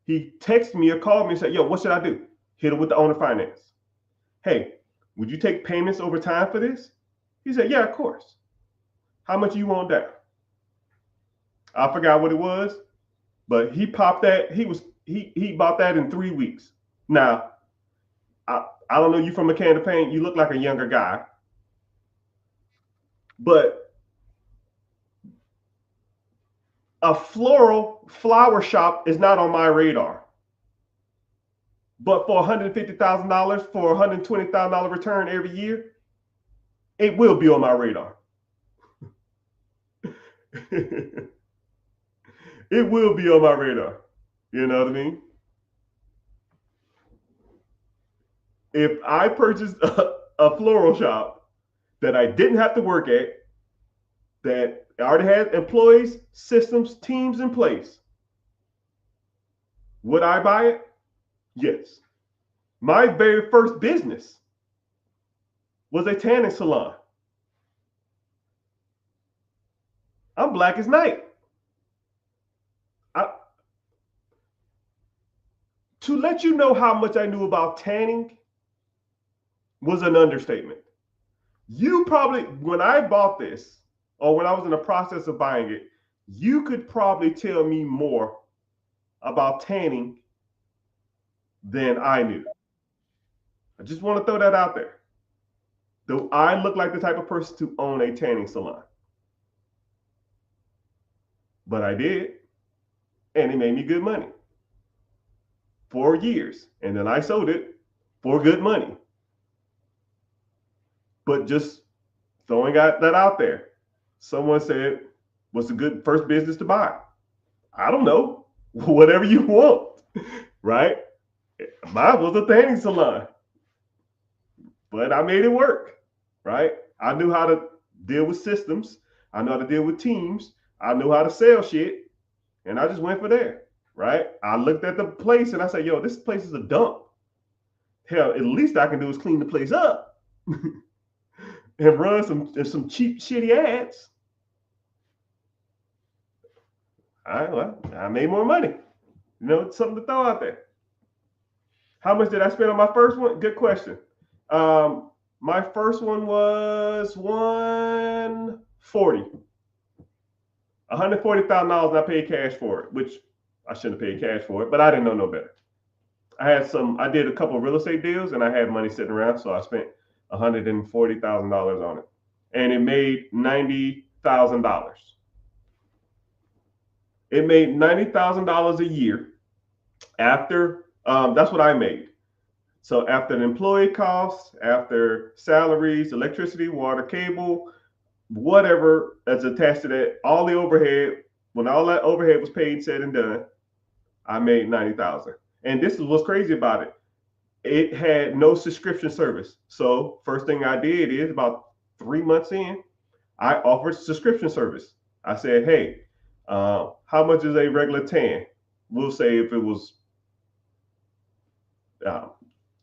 he texted me or called me and said, yo, what should I do? Hit him with the owner finance. Hey, would you take payments over time for this? He said, yeah, of course. How much you want down? I forgot what it was, but he popped that. He bought that in 3 weeks. Now, I don't know you from a can of paint. You look like a younger guy, but a flower shop is not on my radar. But for $150,000 for $120,000 return every year, it will be on my radar. It will be on my radar. You know what I mean? If I purchased a floral shop that I didn't have to work at, that already had employees, systems, teams in place, would I buy it? Yes. My very first business was a tanning salon. I'm black as night. To let you know how much I knew about tanning was an understatement. You probably, when I bought this, or when I was in the process of buying it, you could probably tell me more about tanning than I knew. I just want to throw that out there. Though I look like the type of person to own a tanning salon. But I did, and it made me good money. 4 years, and then I sold it for good money. But just throwing that out there. Someone said, what's a good first business to buy? I don't know. Whatever you want, right? Mine was a tanning salon, but I made it work, right? I knew how to deal with systems. I know how to deal with teams. I knew how to sell shit, and I just went for there, right? I looked at the place and I said, yo, this place is a dump. Hell, at least I can do is clean the place up and run some cheap, shitty ads. All right, well, I made more money. You know, it's something to throw out there. How much did I spend on my first one? Good question. My first one was $140,000. $140,000, and I paid cash for it, which I shouldn't have paid cash for it, but I didn't know no better. I did a couple of real estate deals, and I had money sitting around, so I spent $140,000 on it, and it made $90,000. It made $90,000 a year after. That's what I made. So after the employee costs, after salaries, electricity, water, cable, whatever that's attached to that, all the overhead, when all that overhead was paid, said and done, I made $90,000. And this is what's crazy about it. It had no subscription service. So first thing I did is about 3 months in, I offered subscription service. I said, hey, how much is a regular tan? We'll say if it was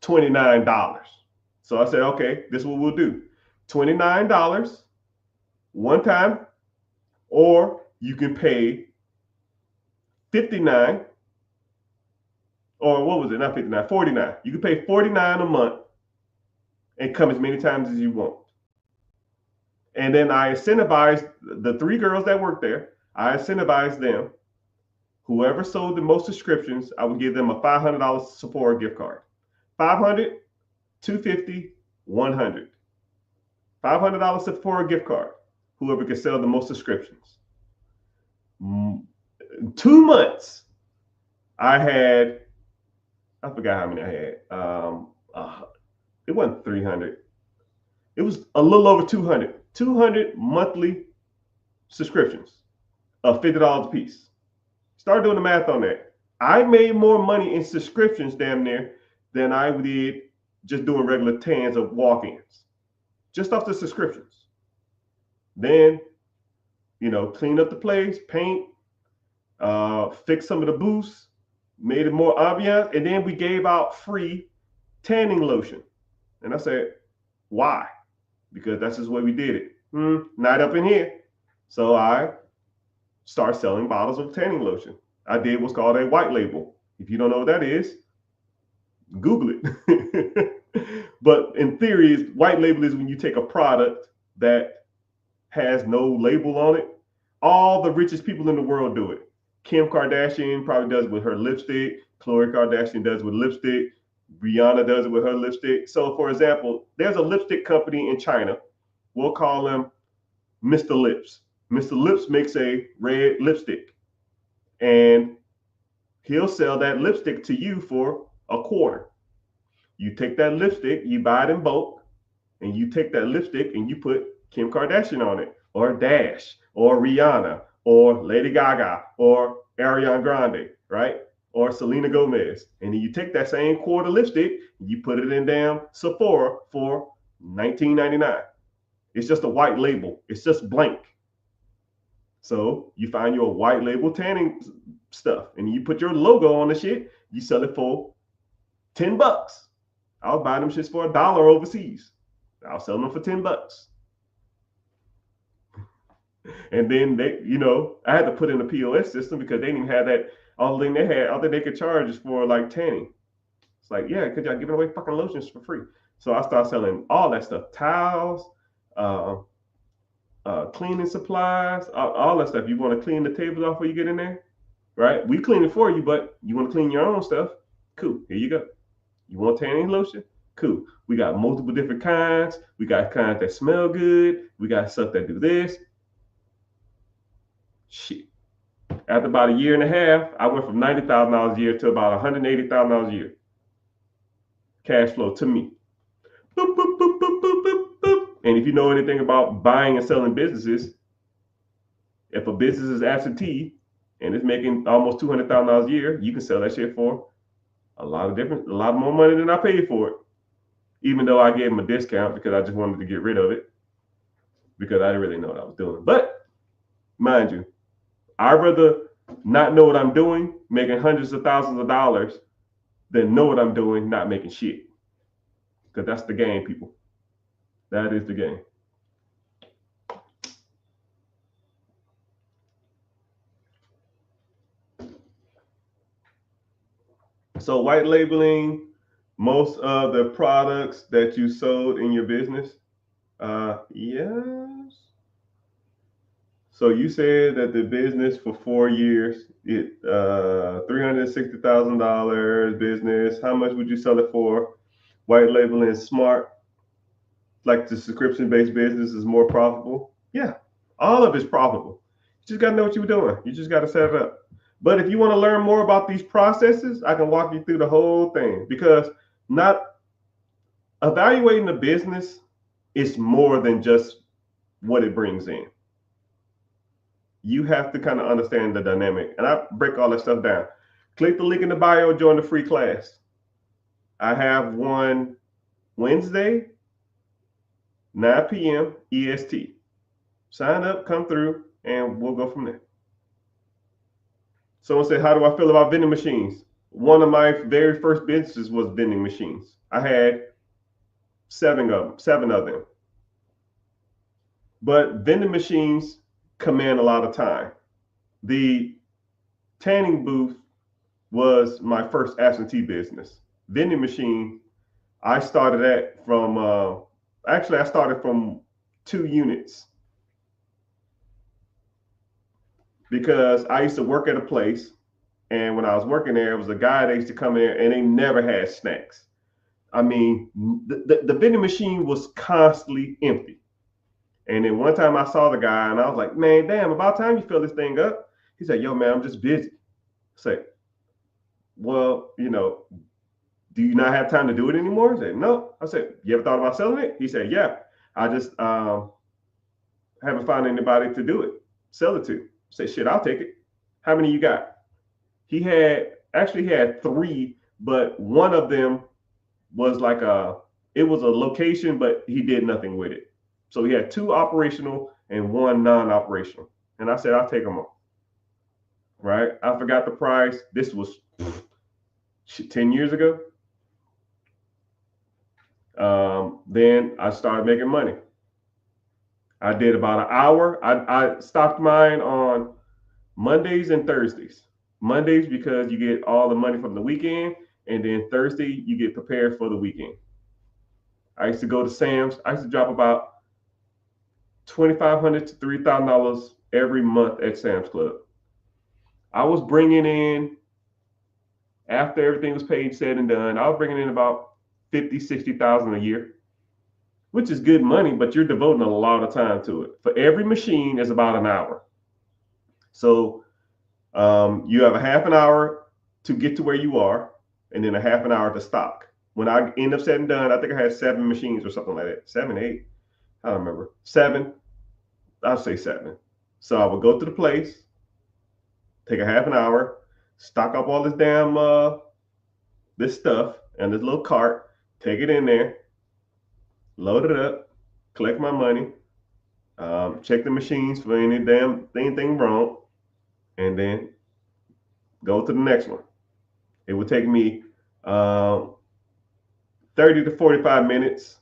$29. So I said, okay, this is what we'll do. $29 one time, or you can pay $59, or what was it? Not $59, $49. You can pay $49 a month and come as many times as you want. And then I incentivized the 3 girls that worked there. I incentivized them. Whoever sold the most subscriptions, I would give them a $500 Sephora gift card. $500, $250, $100. $500 Sephora gift card. Whoever could sell the most subscriptions. 2 months, I forgot how many I had. It wasn't 300. It was a little over 200. 200 monthly subscriptions of $50 a piece. Start doing the math on that. I made more money in subscriptions damn near than I did just doing regular tans of walk-ins, just off the subscriptions. Then, clean up the place, paint, fix some of the booths, made it more ambiance, and then we gave out free tanning lotion. And I said, why? Because that's just the way we did it. Not up in here. So I started selling bottles of tanning lotion. I did what's called a white label. If you don't know what that is, Google it. But in theory, white label is when you take a product that has no label on it. All the richest people in the world do it. Kim Kardashian probably does it with her lipstick. Khloe Kardashian does it with lipstick. Rihanna does it with her lipstick. So, for example, there's a lipstick company in China. We'll call them Mr. Lips. Mr. Lips makes a red lipstick, and he'll sell that lipstick to you for $0.25. You take that lipstick, you buy it in bulk, and you take that lipstick and you put Kim Kardashian on it, or Dash, or Rihanna, or Lady Gaga, or Ariana Grande, right? Or Selena Gomez. And then you take that same quarter lipstick, you put it in damn Sephora for $19.99. It's just a white label. It's just blank. So you find your white label tanning stuff and you put your logo on the shit, you sell it for $10. I'll buy them shits for $1 overseas. I'll sell them for $10. And then they, I had to put in a POS system because they didn't even have that. All thing they had, all that they could charge is for like tanning. It's like, yeah, because y'all giving away fucking lotions for free. So I started selling all that stuff, towels, cleaning supplies, all that stuff. You want to clean the tables off when you get in there, right? We clean it for you, but you want to clean your own stuff? Cool, here you go. You want tanning lotion? Cool. We got multiple different kinds. We got kinds that smell good. We got stuff that do this. Shit. After about a year and a half, I went from $90,000 a year to about $180,000 a year. Cash flow to me. Boop, boop, boop, boop, boop, boop, boop. And if you know anything about buying and selling businesses, if a business is absentee and it's making almost $200,000 a year, you can sell that shit for a lot more money than I paid for it. Even though I gave them a discount because I just wanted to get rid of it because I didn't really know what I was doing. But mind you, I'd rather not know what I'm doing, making hundreds of thousands of dollars, than know what I'm doing, not making shit. Because that's the game, people. That is the game. So white labeling most of the products that you sold in your business? Yes. So you said that the business for 4 years, it $360,000 business. How much would you sell it for? White labeling is smart. Like the subscription-based business is more profitable. Yeah, all of it's profitable. You just gotta know what you're doing. You just gotta set it up. But if you want to learn more about these processes, I can walk you through the whole thing, because not evaluating a business is more than just what it brings in. You have to kind of understand the dynamic, and I break all that stuff down. Click the link in the bio, join the free class. I have one Wednesday, 9 p.m. EST. Sign up, come through, and we'll go from there. Someone said, how do I feel about vending machines? One of my very first businesses was vending machines. I had seven of them. But vending machines command a lot of time. The tanning booth was my first absentee business. Vending machine, I started at from, I started from 2 units. Because I used to work at a place, and when I was working there, it was a guy that used to come in and they never had snacks. I mean, the vending machine was constantly empty. And then one time I saw the guy and I was like, man, damn, about time you fill this thing up. He said, yo, man, I'm just busy. I said, well, do you not have time to do it anymore? He said, no. I said, you ever thought about selling it? He said, yeah, I just haven't found anybody to do it, sell it to. I said, shit, I'll take it. How many you got? He had 3, but one of them was like it was a location, but he did nothing with it. So he had 2 operational and 1 non-operational. And I said, I'll take them all. Right? I forgot the price. This was 10 years ago. Then I started making money. I did about an hour. I stopped mine on Mondays and Thursdays. Mondays because you get all the money from the weekend, And then Thursday, you get prepared for the weekend. I used to go to Sam's. I used to drop about $2,500 to $3,000 every month at Sam's Club. I was bringing in, after everything was paid, said and done, I was bringing in about 50, 60,000 a year, which is good money, but you're devoting a lot of time to it. For every machine is about an hour. So you have a half an hour to get to where you are, and then a half an hour to stock. When I end up said and done, I think I had 7 machines or something like that. 7, 8. I don't remember. 7. I'll say 7. So I would go to the place, take a half an hour, stock up all this damn this stuff and this little cart, take it in there, load it up, collect my money, check the machines for anything wrong, and then go to the next one. It would take me 30 to 45 minutes,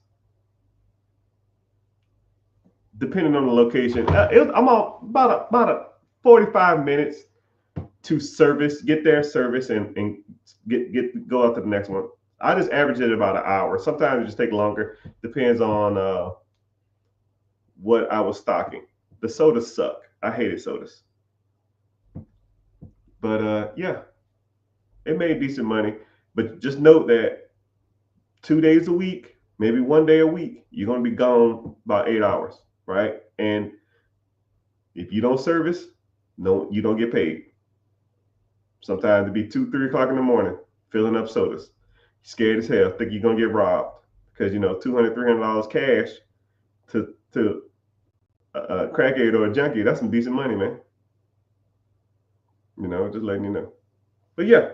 depending on the location. I'm on about a 45 minutes to get there, service, and go out to the next one. I just average it about an hour. Sometimes it just take longer. Depends on what I was stocking. The sodas suck. I hated sodas. But yeah, it made decent money. But just note that 2 days a week, maybe 1 day a week, you're gonna be gone about 8 hours, right? And if you don't service, no, you don't get paid. Sometimes it'd be 2, 3 o'clock in the morning, filling up sodas. Scared as hell, think you're gonna get robbed because $200, $300 cash to a crackhead or a junkie. That's some decent money, man. Just letting you know. But yeah,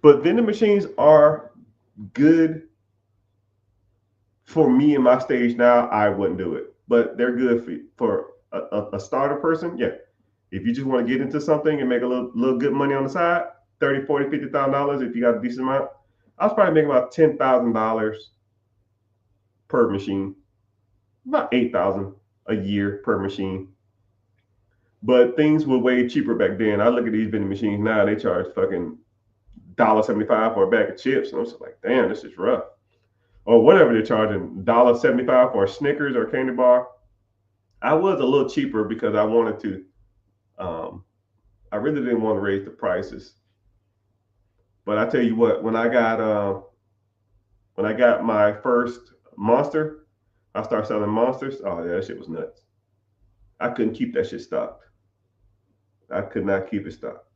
but vending machines are good for me in my stage now. I wouldn't do it, but they're good for a starter person. Yeah, if you just want to get into something and make a little good money on the side, $30,000, $40,000, $50,000 if you got a decent amount. I was probably making about $10,000 per machine, about $8,000 a year per machine. But things were way cheaper back then. I look at these vending machines now; they charge fucking $1.75 for a bag of chips, and I'm just like, damn, this is rough. Or whatever they're charging, $1.75 for a Snickers or a candy bar. I was a little cheaper because I wanted to. I really didn't want to raise the prices. But I tell you what, when I got my first Monster, I started selling Monsters. Oh yeah, that shit was nuts. I couldn't keep that shit stocked. I could not keep it stocked.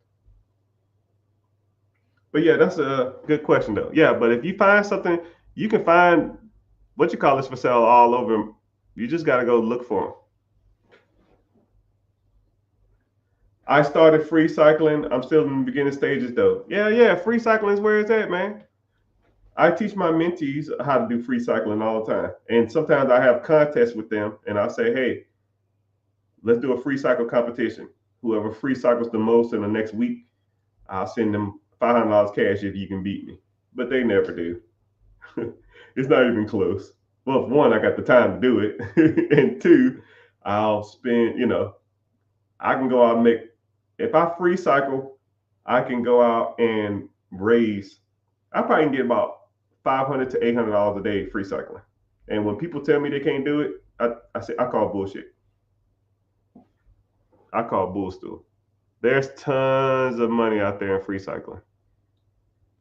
But yeah, that's a good question though. Yeah, but if you find something, you can find for sale all over. You just got to go look for them. I started free cycling. I'm still in the beginning stages though. Yeah, free cycling is where it's at, man. I teach my mentees how to do free cycling all the time. And sometimes I have contests with them and I say, hey, let's do a free cycle competition. Whoever free cycles the most in the next week, I'll send them $500 cash if you can beat me. But they never do. It's not even close. Well, one, I got the time to do it. And two, I'll spend, I can go out and make, if I free cycle, I can go out and raise, I probably can get about $500 to $800 a day free cycling. And when people tell me they can't do it, I say, I call bullshit. I call bullstool. There's tons of money out there in free cycling.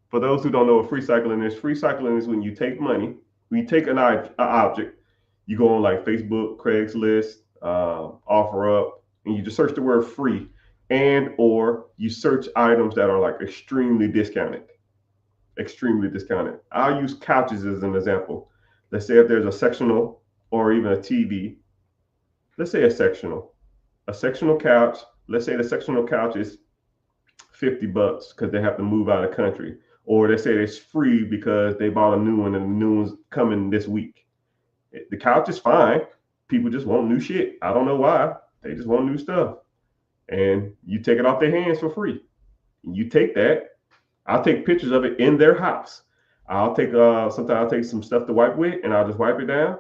For those who don't know what free cycling is when you take money, when you take an object, you go on like Facebook, Craigslist, OfferUp, and you just search the word free, and or you search items that are like extremely discounted. I'll use couches as an example. Let's say if there's a sectional or even a TV, let's say a sectional couch. Let's say the sectional couch is $50 because they have to move out of the country, or they say it's free because they bought a new one and the new one's coming this week. The couch is fine. People just want new shit. I don't know why. They just want new stuff. And you take it off their hands for free. You take that. I'll take pictures of it in their house. Sometimes I'll take some stuff to wipe with and I'll just wipe it down.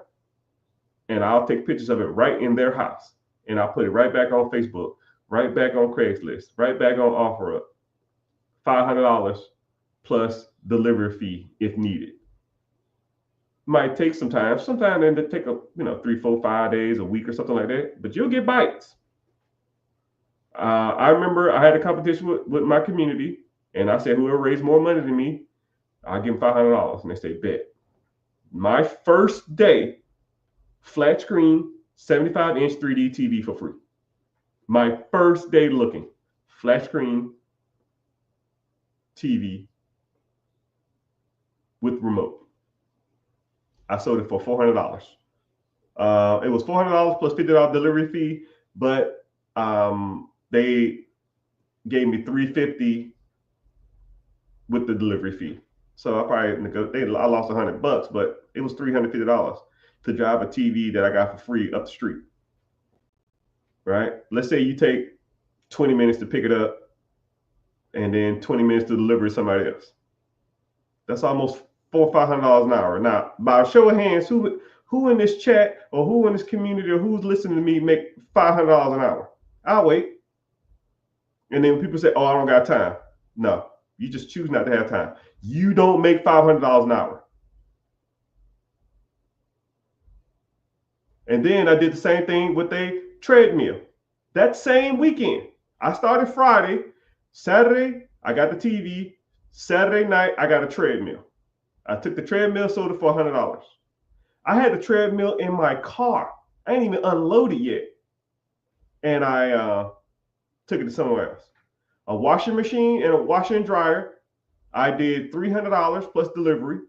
And I'll take pictures of it right in their house. And I'll put it right back on Facebook, right back on Craigslist, right back on OfferUp. $500 plus delivery fee if needed. Might take some time. Sometimes it take 3, 4, 5 days, a week or something like that. But you'll get bites. I remember I had a competition with my community, and I said whoever raised more money than me, I'll give them $500. And they say bet. My first day, flat screen, 75-inch 3D TV for free. My first day looking, flat screen TV with remote. I sold it for $400. It was $400 plus $50 delivery fee, but they gave me $350 with the delivery fee. So I lost $100, but it was $350 to drive a TV that I got for free up the street. Right? Let's say you take 20 minutes to pick it up and then 20 minutes to deliver to somebody else. That's almost $400 or $500 an hour. Now, by a show of hands, who in this chat or who in this community or who's listening to me make $500 an hour? I'll wait. And then people say, oh, I don't got time. No, you just choose not to have time. You don't make $500 an hour. And then I did the same thing with a treadmill. That same weekend, I started Friday. Saturday, I got the TV. Saturday night, I got a treadmill. I took the treadmill, sold it for $100. I had the treadmill in my car. I ain't even unloaded yet. And I took it to somewhere else. A washing machine and a washer and dryer. I did $300 plus delivery.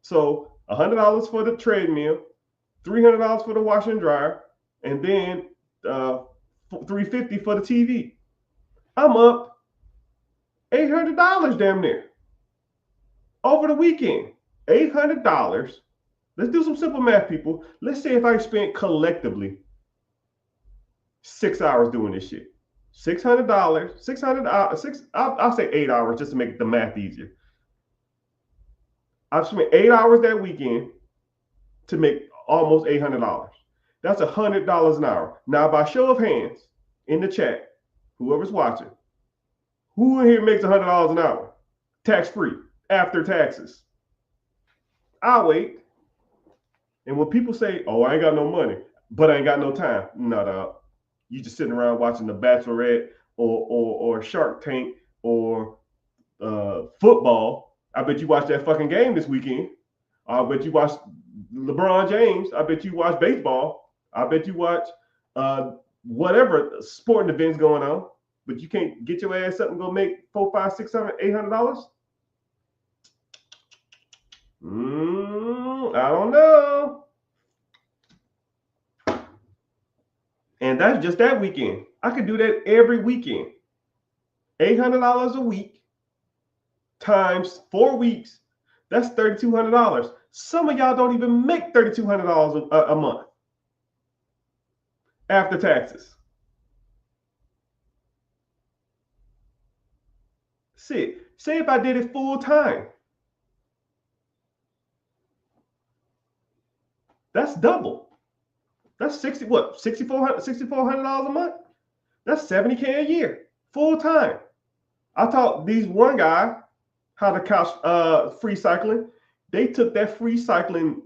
So $100 for the treadmill, $300 for the washer and dryer, and then $350 for the TV. I'm up $800 damn near over the weekend. $800. Let's do some simple math, people. Let's say if I spent collectively 6 hours doing this shit. $600, I'll say 8 hours just to make the math easier. I've spent 8 hours that weekend to make almost $800. That's $100 an hour. Now, by show of hands in the chat, whoever's watching, who in here makes $100 an hour? Tax-free, after taxes. I'll wait. And when people say, oh, I ain't got no money, but I ain't got no time. No, dog. You just sitting around watching The Bachelorette or Shark Tank or football. I bet you watched that fucking game this weekend. I bet you watched LeBron James. I bet you watched baseball. I bet you watch whatever sporting events going on. But you can't get your ass up and go make $400, $500, $600, $800? I don't know. And that's just that weekend. I could do that every weekend. $800 a week times 4 weeks. That's $3,200. Some of y'all don't even make $3,200 a month after taxes. Say if I did it full time. That's double. That's $6,400 a month? That's $70K a year, full time. I taught these one guy how to couch free cycling. They took that free cycling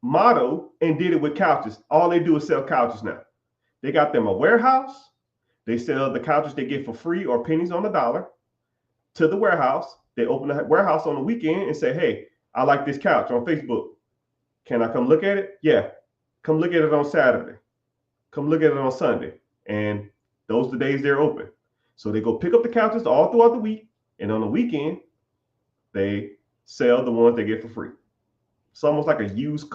motto and did it with couches. All they do is sell couches now. They got them a warehouse. They sell the couches they get for free or pennies on the dollar to the warehouse. They open the warehouse on the weekend and say, hey, I like this couch on Facebook. Can I come look at it? Yeah. Come look at it on Saturday. Come look at it on Sunday. And those are the days they're open. So they go pick up the couches all throughout the week. And on the weekend, they sell the ones they get for free. It's almost like a used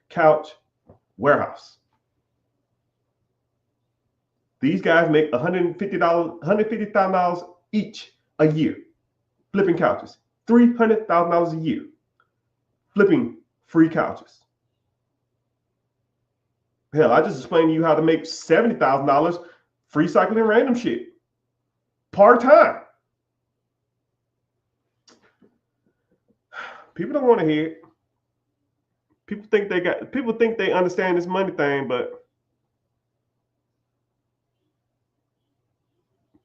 couch warehouse. These guys make $150,000 each a year flipping couches. $300,000 a year flipping free couches. Hell, I just explained to you how to make $70,000 free cycling random shit part-time. People don't want to hear it. People think they understand this money thing, but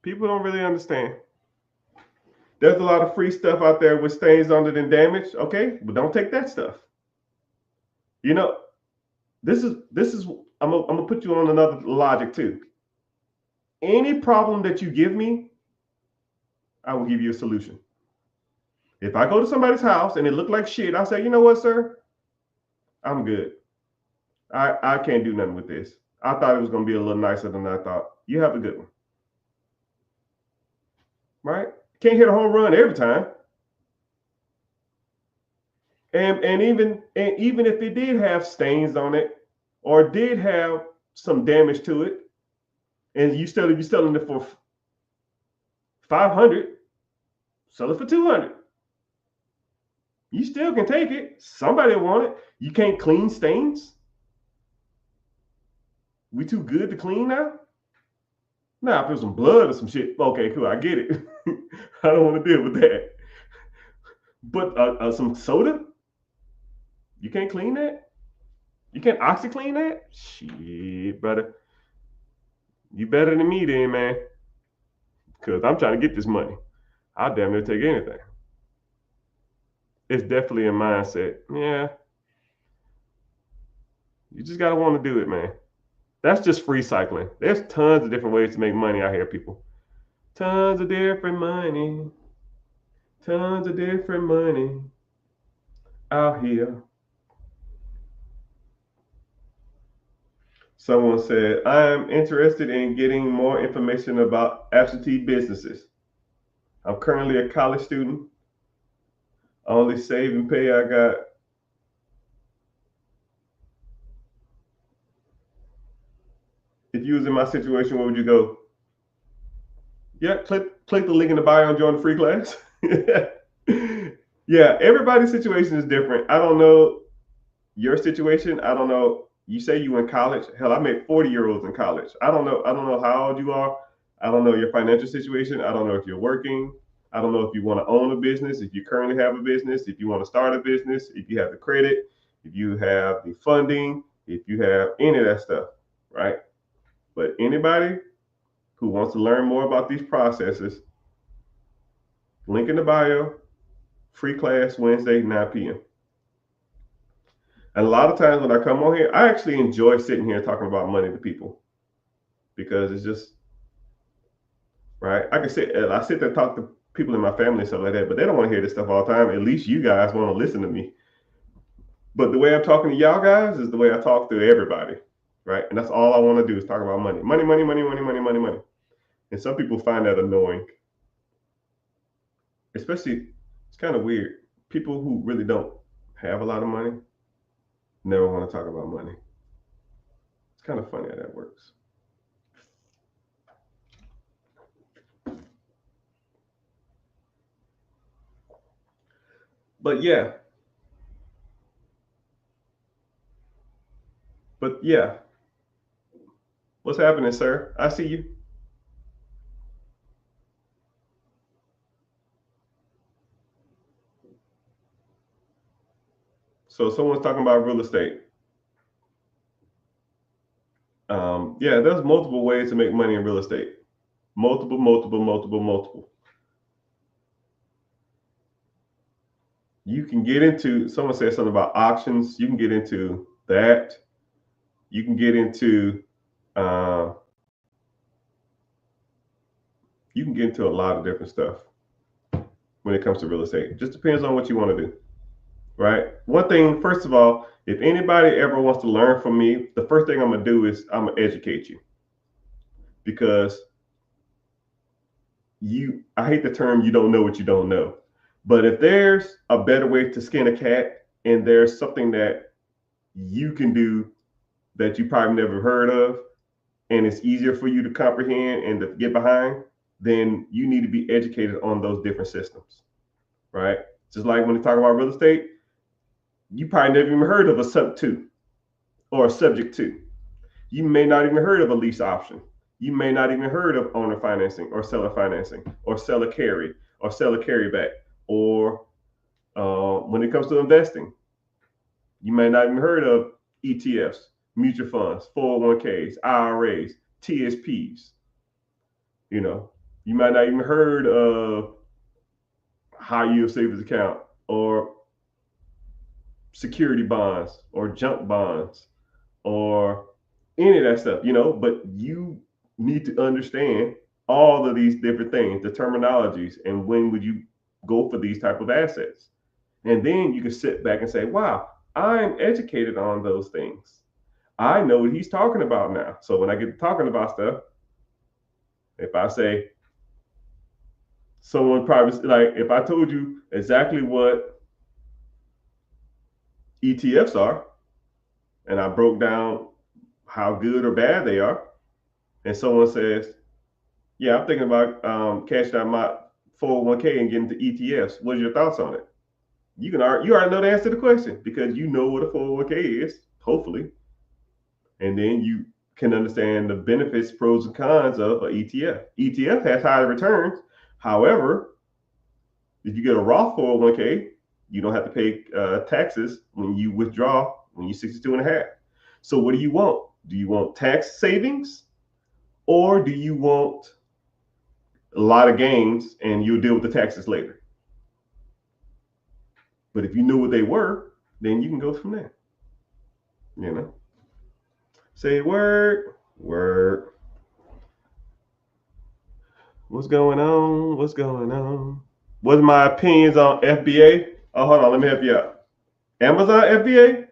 people don't really understand. There's a lot of free stuff out there with stains on it and damage. Okay, but don't take that stuff. You know, this is I'm gonna put you on another logic too. Any problem that you give me, I will give you a solution. If I go to somebody's house and it looked like shit, I'll say, you know what, sir? I'm good. I can't do nothing with this. I thought it was gonna be a little nicer than I thought. You have a good one. Right? Can't hit a home run every time. And even if it did have stains on it or did have some damage to it, and you're selling it for 500, sell it for 200. You still can take it. Somebody will want it. You can't clean stains. We too good to clean now. Now, if there's some blood or some shit, okay, cool, I get it. I don't want to deal with that. But some soda, you can't clean that. You can't OxyClean that. Shit, brother. You better than me, then, man. Because I'm trying to get this money. I'll damn near take anything. It's definitely a mindset. Yeah. You just gotta want to do it, man. That's just free cycling. There's tons of different ways to make money out here, people. Tons of different money. Tons of different money out here. Someone said, I am interested in getting more information about absentee businesses. I'm currently a college student. Only save and pay I got. If you was in my situation, where would you go? Yeah, click the link in the bio and join the free class. Yeah, everybody's situation is different. I don't know your situation. I don't know. You say you in college. Hell, I met 40-year-olds in college. I don't know. I don't know how old you are. I don't know your financial situation. I don't know if you're working. I don't know if you want to own a business, if you currently have a business, if you want to start a business, if you have the credit, if you have the funding, if you have any of that stuff, right? But anybody who wants to learn more about these processes, link in the bio, free class Wednesday, 9 p.m. And a lot of times when I come on here, I actually enjoy sitting here talking about money to people because it's just, right? I sit there and talk to people in my family and stuff like that, but they don't want to hear this stuff all the time. At least you guys want to listen to me. But the way I'm talking to y'all guys is the way I talk to everybody, right? And that's all I want to do is talk about money. Money, money, money, money, money, money, money. And some people find that annoying. Especially, it's kind of weird. People who really don't have a lot of money never want to talk about money. It's kind of funny how that works. But yeah. What's happening, sir? I see you. So someone's talking about real estate. Yeah, there's multiple ways to make money in real estate. Multiple, multiple, multiple, multiple. You can get into, someone said something about auctions. You can get into that. You can get into, you can get into a lot of different stuff when it comes to real estate. It just depends on what you want to do, right? One thing, first of all, if anybody ever wants to learn from me, the first thing I'm going to do is I'm going to educate you because I hate the term, you don't know what you don't know. But if there's a better way to skin a cat and there's something that you can do that you probably never heard of, and it's easier for you to comprehend and to get behind, then you need to be educated on those different systems, right? Just like when you talk about real estate, you probably never even heard of a sub two or a subject to. You may not even heard of a lease option. You may not even heard of owner financing or seller financing or seller carry or seller carryback or when it comes to investing, you may not even heard of ETFs, mutual funds, 401ks, IRAs, TSPs. You know, you might not even heard of high yield savings account or security bonds or junk bonds or any of that stuff, but you need to understand all of these different things, the terminologies, and when would you go for these type of assets. And then you can sit back and say, wow, I'm educated on those things. I know what he's talking about now. So when I get to talking about stuff, if I say someone probably, like if I told you exactly what ETFs are, and I broke down how good or bad they are, and someone says, yeah, I'm thinking about cashing out my 401k and getting into ETFs. What's your thoughts on it? You already know the answer to the question because you know what a 401k is, hopefully, and then you can understand the benefits, pros and cons of an ETF. ETF has higher returns. However, if you get a Roth 401k, you don't have to pay taxes when you withdraw when you're 62 and a half. So what do you want? Do you want tax savings or do you want a lot of gains and you'll deal with the taxes later? But if you knew what they were, then you can go from there. Say word. What's going on? What's my opinions on FBA? Oh, hold on, let me help you out. Amazon FBA?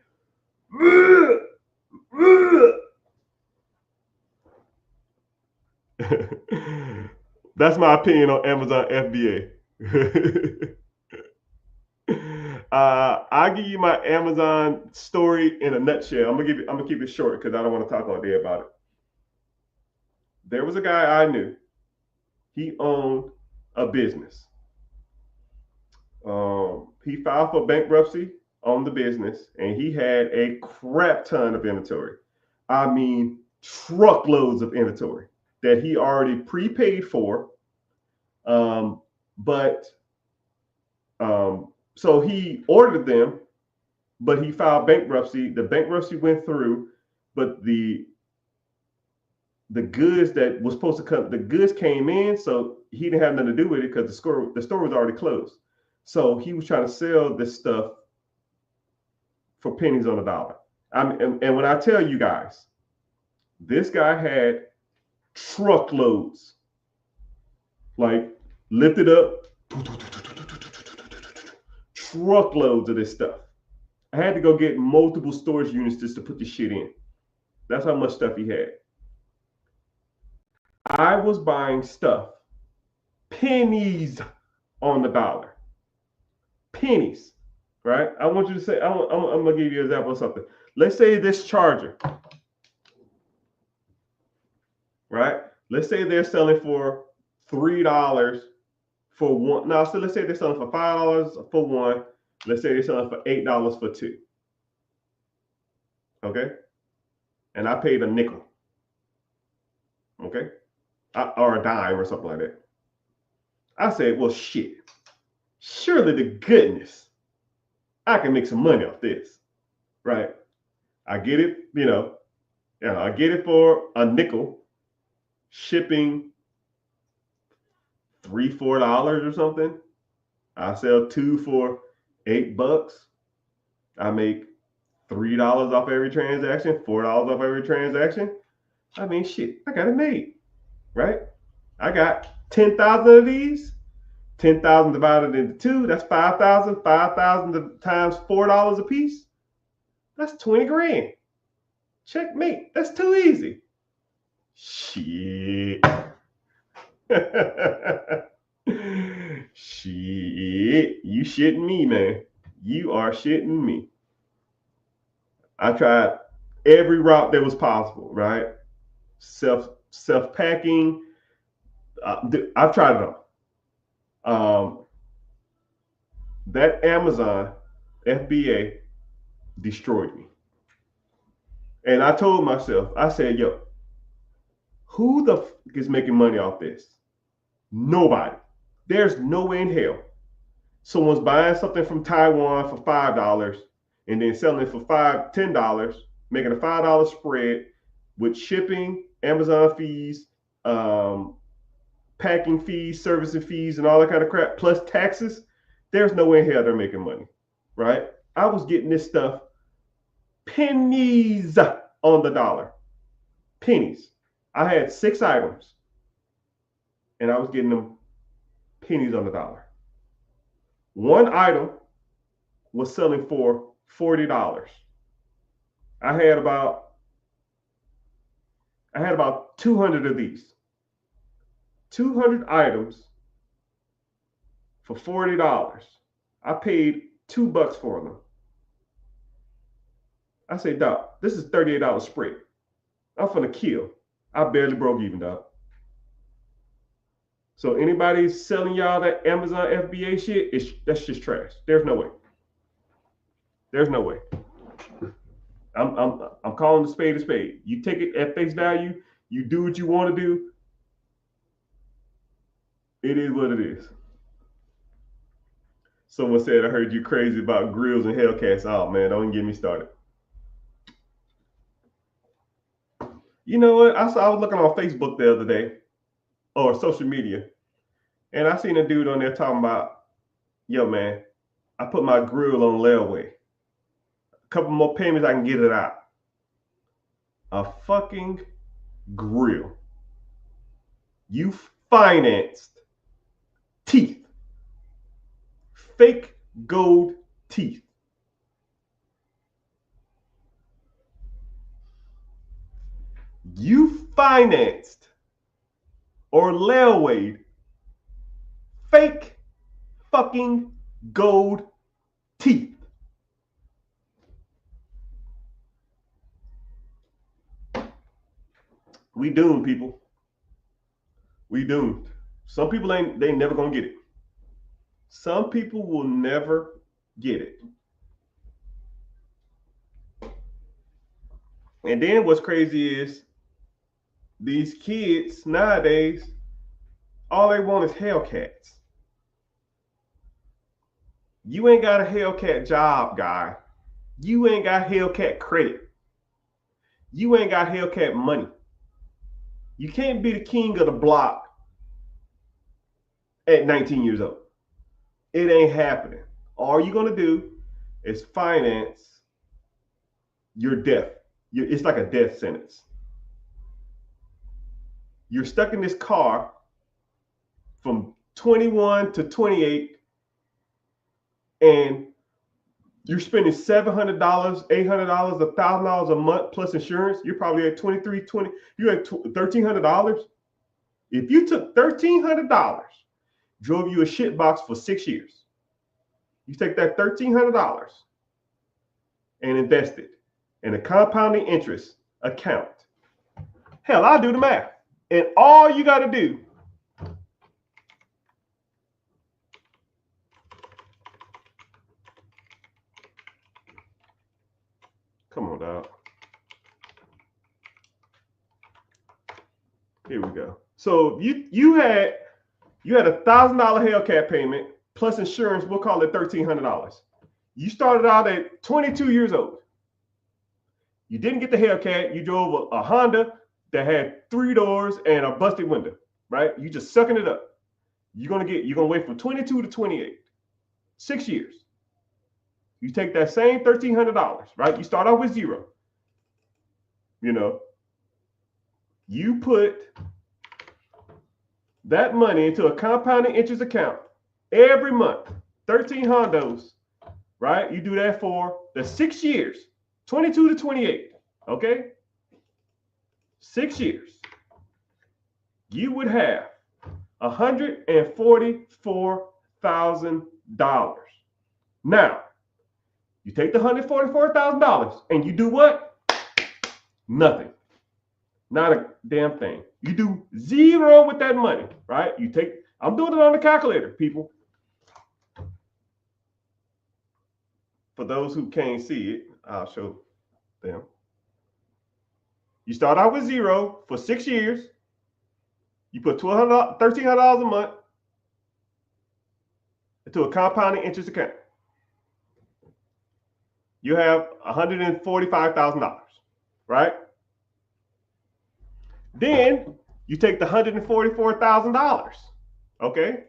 That's my opinion on Amazon FBA. I'll give you my Amazon story in a nutshell. I'm gonna keep it short because I don't want to talk all day about it. There was a guy I knew. He owned a business. He filed for bankruptcy on the business, and he had a crap ton of inventory. I mean, truckloads of inventory that he already prepaid for. So he ordered them, but he filed bankruptcy. The bankruptcy went through, but the goods that was supposed to come, the goods came in, so he didn't have nothing to do with it because the store was already closed. So he was trying to sell this stuff for pennies on the dollar. And when I tell you guys, this guy had truckloads, like lifted up, truckloads of this stuff. I had to go get multiple storage units just to put the shit in. That's how much stuff he had. I was buying stuff, pennies on the dollar. Pennies, right? I want you to say, I'm going to give you an example of something. Let's say this charger, right? Let's say they're selling for $3 for one. No, so let's say they're selling for $5 for one. Let's say they're selling for $8 for two. Okay? And I paid a nickel. Okay? Or a dime or something like that. I said, well, shit. Surely to goodness, I can make some money off this. Right? I get it, I get it for a nickel, shipping $3-4 or something. I sell two for $8. I make $3 off every transaction, $4 off every transaction. I mean, shit, I got it made, right? I got 10,000 of these. 10,000 divided into two, that's 5,000. 5,000 times $4 a piece, that's 20 grand. Checkmate. That's too easy. Shit. Shit. You shitting me, man. You are shitting me. I tried every route that was possible, right? Self-packing. I've tried it all. That Amazon FBA destroyed me. And I told myself, I said, yo, who the fuck is making money off this? Nobody. There's no way in hell someone's buying something from Taiwan for $5 and then selling it for $10, making a $5 spread with shipping, Amazon fees, packing fees, servicing fees, and all that kind of crap, plus taxes. There's no way in hell they're making money, right? I was getting this stuff pennies on the dollar. Pennies. I had 6 items and I was getting them pennies on the dollar. One item was selling for $40. I had about 200 of these. 200 items for $40. I paid $2 for them. I say, Doc, this is $38 spread. I'm finna kill. I barely broke even, Doc. So anybody selling y'all that Amazon FBA shit, that's just trash. There's no way. There's no way. I'm calling the spade a spade. You take it at face value. You do what you want to do. It is what it is. Someone said, I heard you crazy about grills and Hellcats. Oh, man, don't even get me started. You know what? I was looking on Facebook the other day, or social media, and I seen a dude on there talking about, yo, man, I put my grill on layaway. A couple more payments, I can get it out. A fucking grill. You financed teeth. Fake gold teeth. You financed or layawayed fake fucking gold teeth. We doomed, people. We doomed. Some people they never gonna get it. Some people will never get it. And then what's crazy is these kids nowadays, all they want is Hellcats. You ain't got a Hellcat job, guy. You ain't got Hellcat credit. You ain't got Hellcat money. You can't be the king of the block at 19 years old. It ain't happening. All you're going to do is finance your death. It's like a death sentence. You're stuck in this car from 21 to 28, and you're spending $700, $800, $1,000 a month plus insurance. You're probably at $2,320. You're at $1,300. If you took $1,300, drove you a shit box for 6 years, you take that $1,300 and invest it in a compounding interest account. Hell, I'll do the math. And all you got to do come on, dog. Here we go. So you had $1,000 Hellcat payment plus insurance. We'll call it $1,300. You started out at 22 years old. You didn't get the Hellcat. You drove a Honda that had 3 doors and a busted window. Right? You just sucking it up. You're gonna wait from 22 to 28, 6 years. You take that same $1,300, right? You start out with zero. You know, you put that money into a compounding interest account every month, 13 hondos, right? You do that for the 6 years, 22 to 28, okay? 6 years. You would have $144,000. Now, you take the $144,000 and you do what? Nothing. Not a damn thing. You do zero with that money, right? I'm doing it on the calculator, people. For those who can't see it, I'll show them. You start out with zero for 6 years. You put $1,300 a month into a compounding interest account. You have $145,000, right? Then you take the $144,000, okay?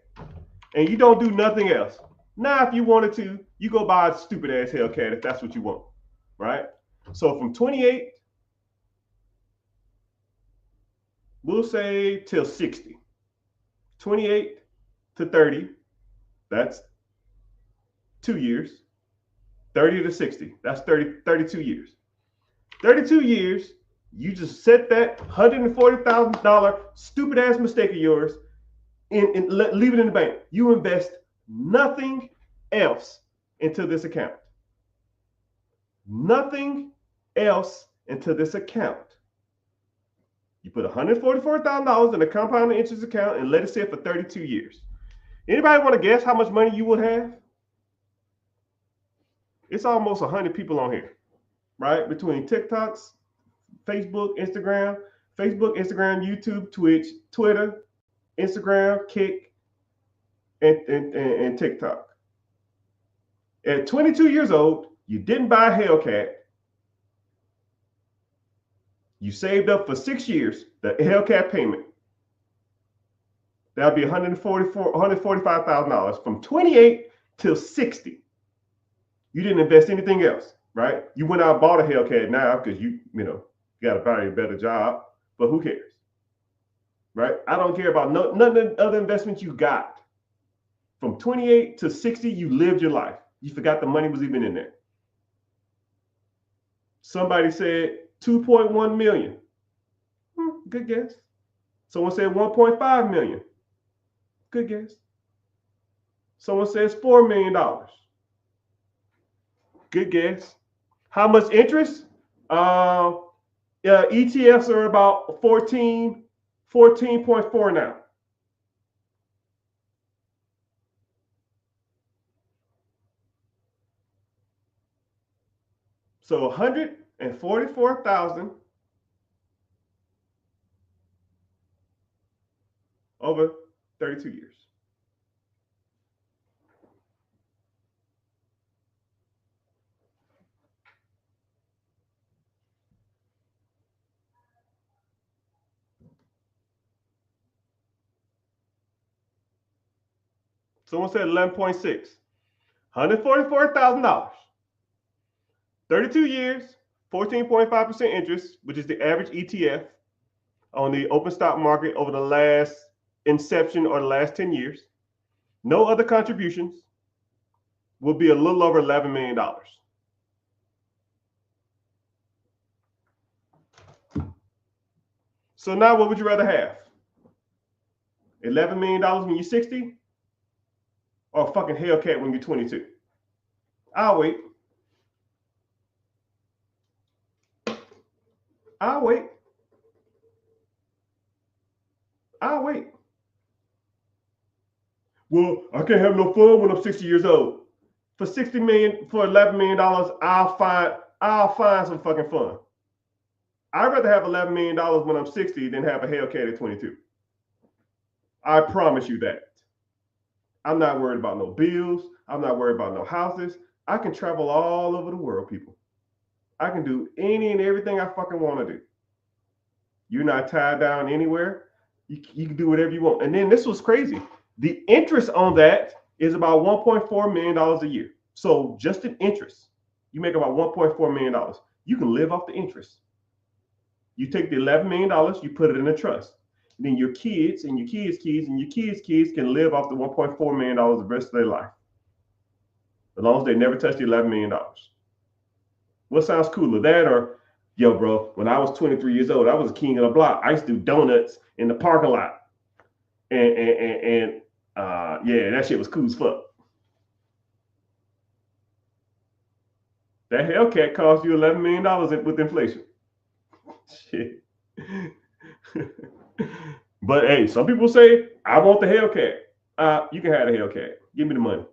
And you don't do nothing else. Now, if you wanted to, you go buy a stupid ass Hellcat if that's what you want, right? So from 28, we'll say till 60. 28 to 30, that's 2 years. 30 to 60, that's 32 years. 32 years, you just set that $140,000 stupid ass mistake of yours and leave it in the bank. You invest nothing else into this account. Nothing else into this account. You put $144,000 in a compounded interest account and let it sit for 32 years. Anybody want to guess how much money you would have? It's almost 100 people on here, right? Between TikToks, Facebook, Instagram, YouTube, Twitch, Twitter, Instagram, Kick, and TikTok. At 22 years old, you didn't buy a Hellcat. You saved up for 6 years, the Hellcat payment. That'll be $145,000 from 28 till 60. You didn't invest anything else, right? You went out and bought a Hellcat now because you got to buy a better job, but who cares, right? I don't care about none of the other investments you got. From 28 to 60, you lived your life. You forgot the money was even in there. Somebody said 2.1 million. Good guess. Someone said 1.5 million. Good guess. Someone says $4 million. Good guess. How much interest? ETFs are about 14.4 now. So 144,000 over 32 years. Someone said 11.6. $144,000. 32 years, 14.5% interest, which is the average ETF on the open stock market over the last inception or the last 10 years. No other contributions, will be a little over $11 million. So now what would you rather have? $11 million when you're 60? Or a fucking Hellcat when you're 22? I'll wait. I'll wait. I'll wait. Well, I can't have no fun when I'm 60 years old. For $60 million, for $11 million, I'll find some fucking fun. I'd rather have $11 million when I'm 60 than have a Hellcat at 22. I promise you that. I'm not worried about no bills. I'm not worried about no houses. I can travel all over the world, people. I can do any and everything I fucking want to do. You're not tied down anywhere. You can do whatever you want. And then this was crazy. The interest on that is about $1.4 million a year. So just in interest, you make about $1.4 million. You can live off the interest. You take the $11 million, you put it in a trust. And then your kids and your kids' kids and your kids' kids can live off the $1.4 million the rest of their life. As long as they never touch the $11 million. What sounds cooler, that or, yo, bro, when I was 23 years old, I was a king of the block. I used to do donuts in the parking lot. And yeah, that shit was cool as fuck. That Hellcat cost you $11 million with inflation. Shit. But hey, some people say, I want the Hellcat. You can have the Hellcat. Give me the money.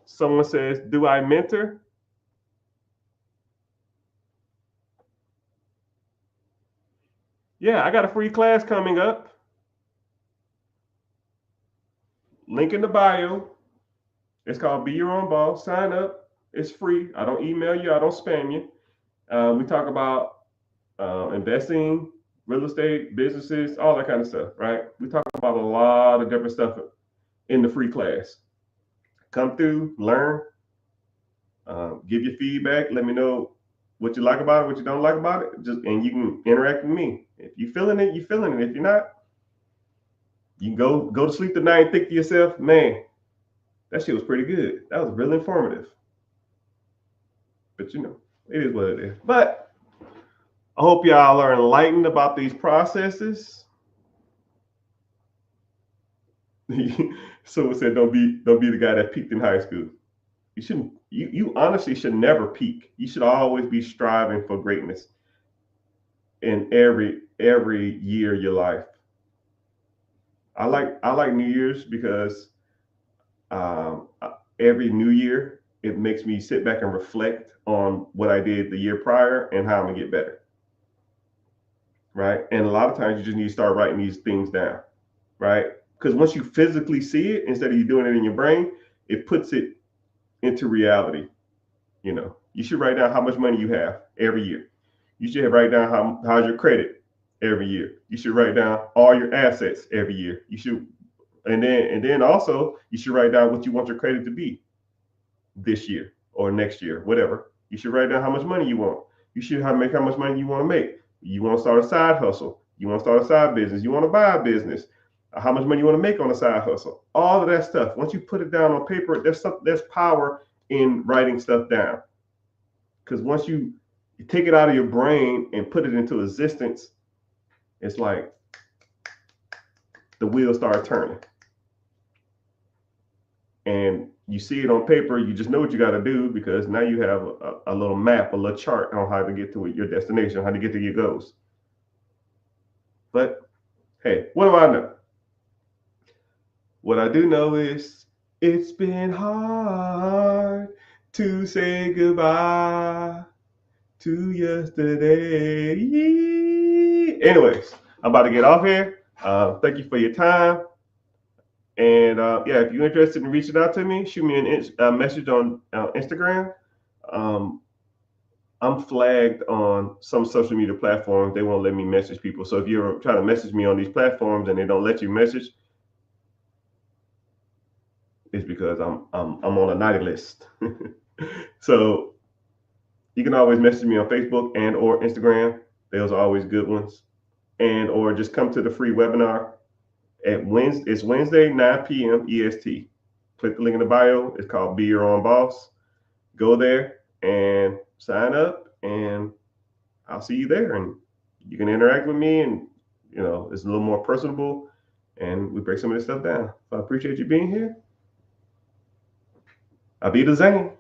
Someone says, do I mentor? Yeah, I got a free class coming up. Link in the bio. It's called Be Your Own Boss. Sign up. It's free. I don't email you. I don't spam you. We talk about investing, real estate, businesses, all that kind of stuff, right? We talk about a lot of different stuff in the free class. come through, learn, give your feedback. Let me know what you like about it, what you don't like about it. And you can interact with me. If you're feeling it, you're feeling it. If you're not, you can go to sleep tonight and think to yourself, man, that shit was pretty good. That was really informative. But it is what it is. But I hope y'all are enlightened about these processes. Someone said, don't be the guy that peaked in high school. You shouldn't. You honestly should never peak. You should always be striving for greatness in every year of your life. I like New Year's because um, every New Year it makes me sit back and reflect on what I did the year prior and how I'm gonna get better. Right, and a lot of times you just need to start writing these things down. Right, because once you physically see it instead of you doing it in your brain, it puts it into reality. You should write down how much money you have every year. You should write down how's your credit every year. You should write down all your assets every year. You should, and then also you should write down what you want your credit to be this year or next year, whatever. You should write down how much money you want. You should make how much money you want to make. You want to start a side hustle. You want to start a side business. You want to buy a business. How much money you want to make on a side hustle. All of that stuff. Once you put it down on paper, there's power in writing stuff down. Because once you take it out of your brain and put it into existence, it's like the wheels start turning. And you see it on paper, you just know what you got to do because now you have a little map, a little chart on how to get to your destination, how to get to your goals. But hey, what do I know? What I do know is it's been hard to say goodbye to yesterday. Anyways, I'm about to get off here. Thank you for your time. And yeah, if you're interested in reaching out to me, shoot me a message on Instagram. I'm flagged on some social media platforms. They won't let me message people. So if you're trying to message me on these platforms and they don't let you message, it's because I'm on a naughty list. So you can always message me on Facebook and or Instagram. Those are always good ones. And or just come to the free webinar at Wednesday. It's Wednesday, 9 p.m. EST. Click the link in the bio. It's called Be Your Own Boss. Go there and sign up, and I'll see you there. And you can interact with me, and it's a little more personable, and we break some of this stuff down. So I appreciate you being here. I'll be the Zane.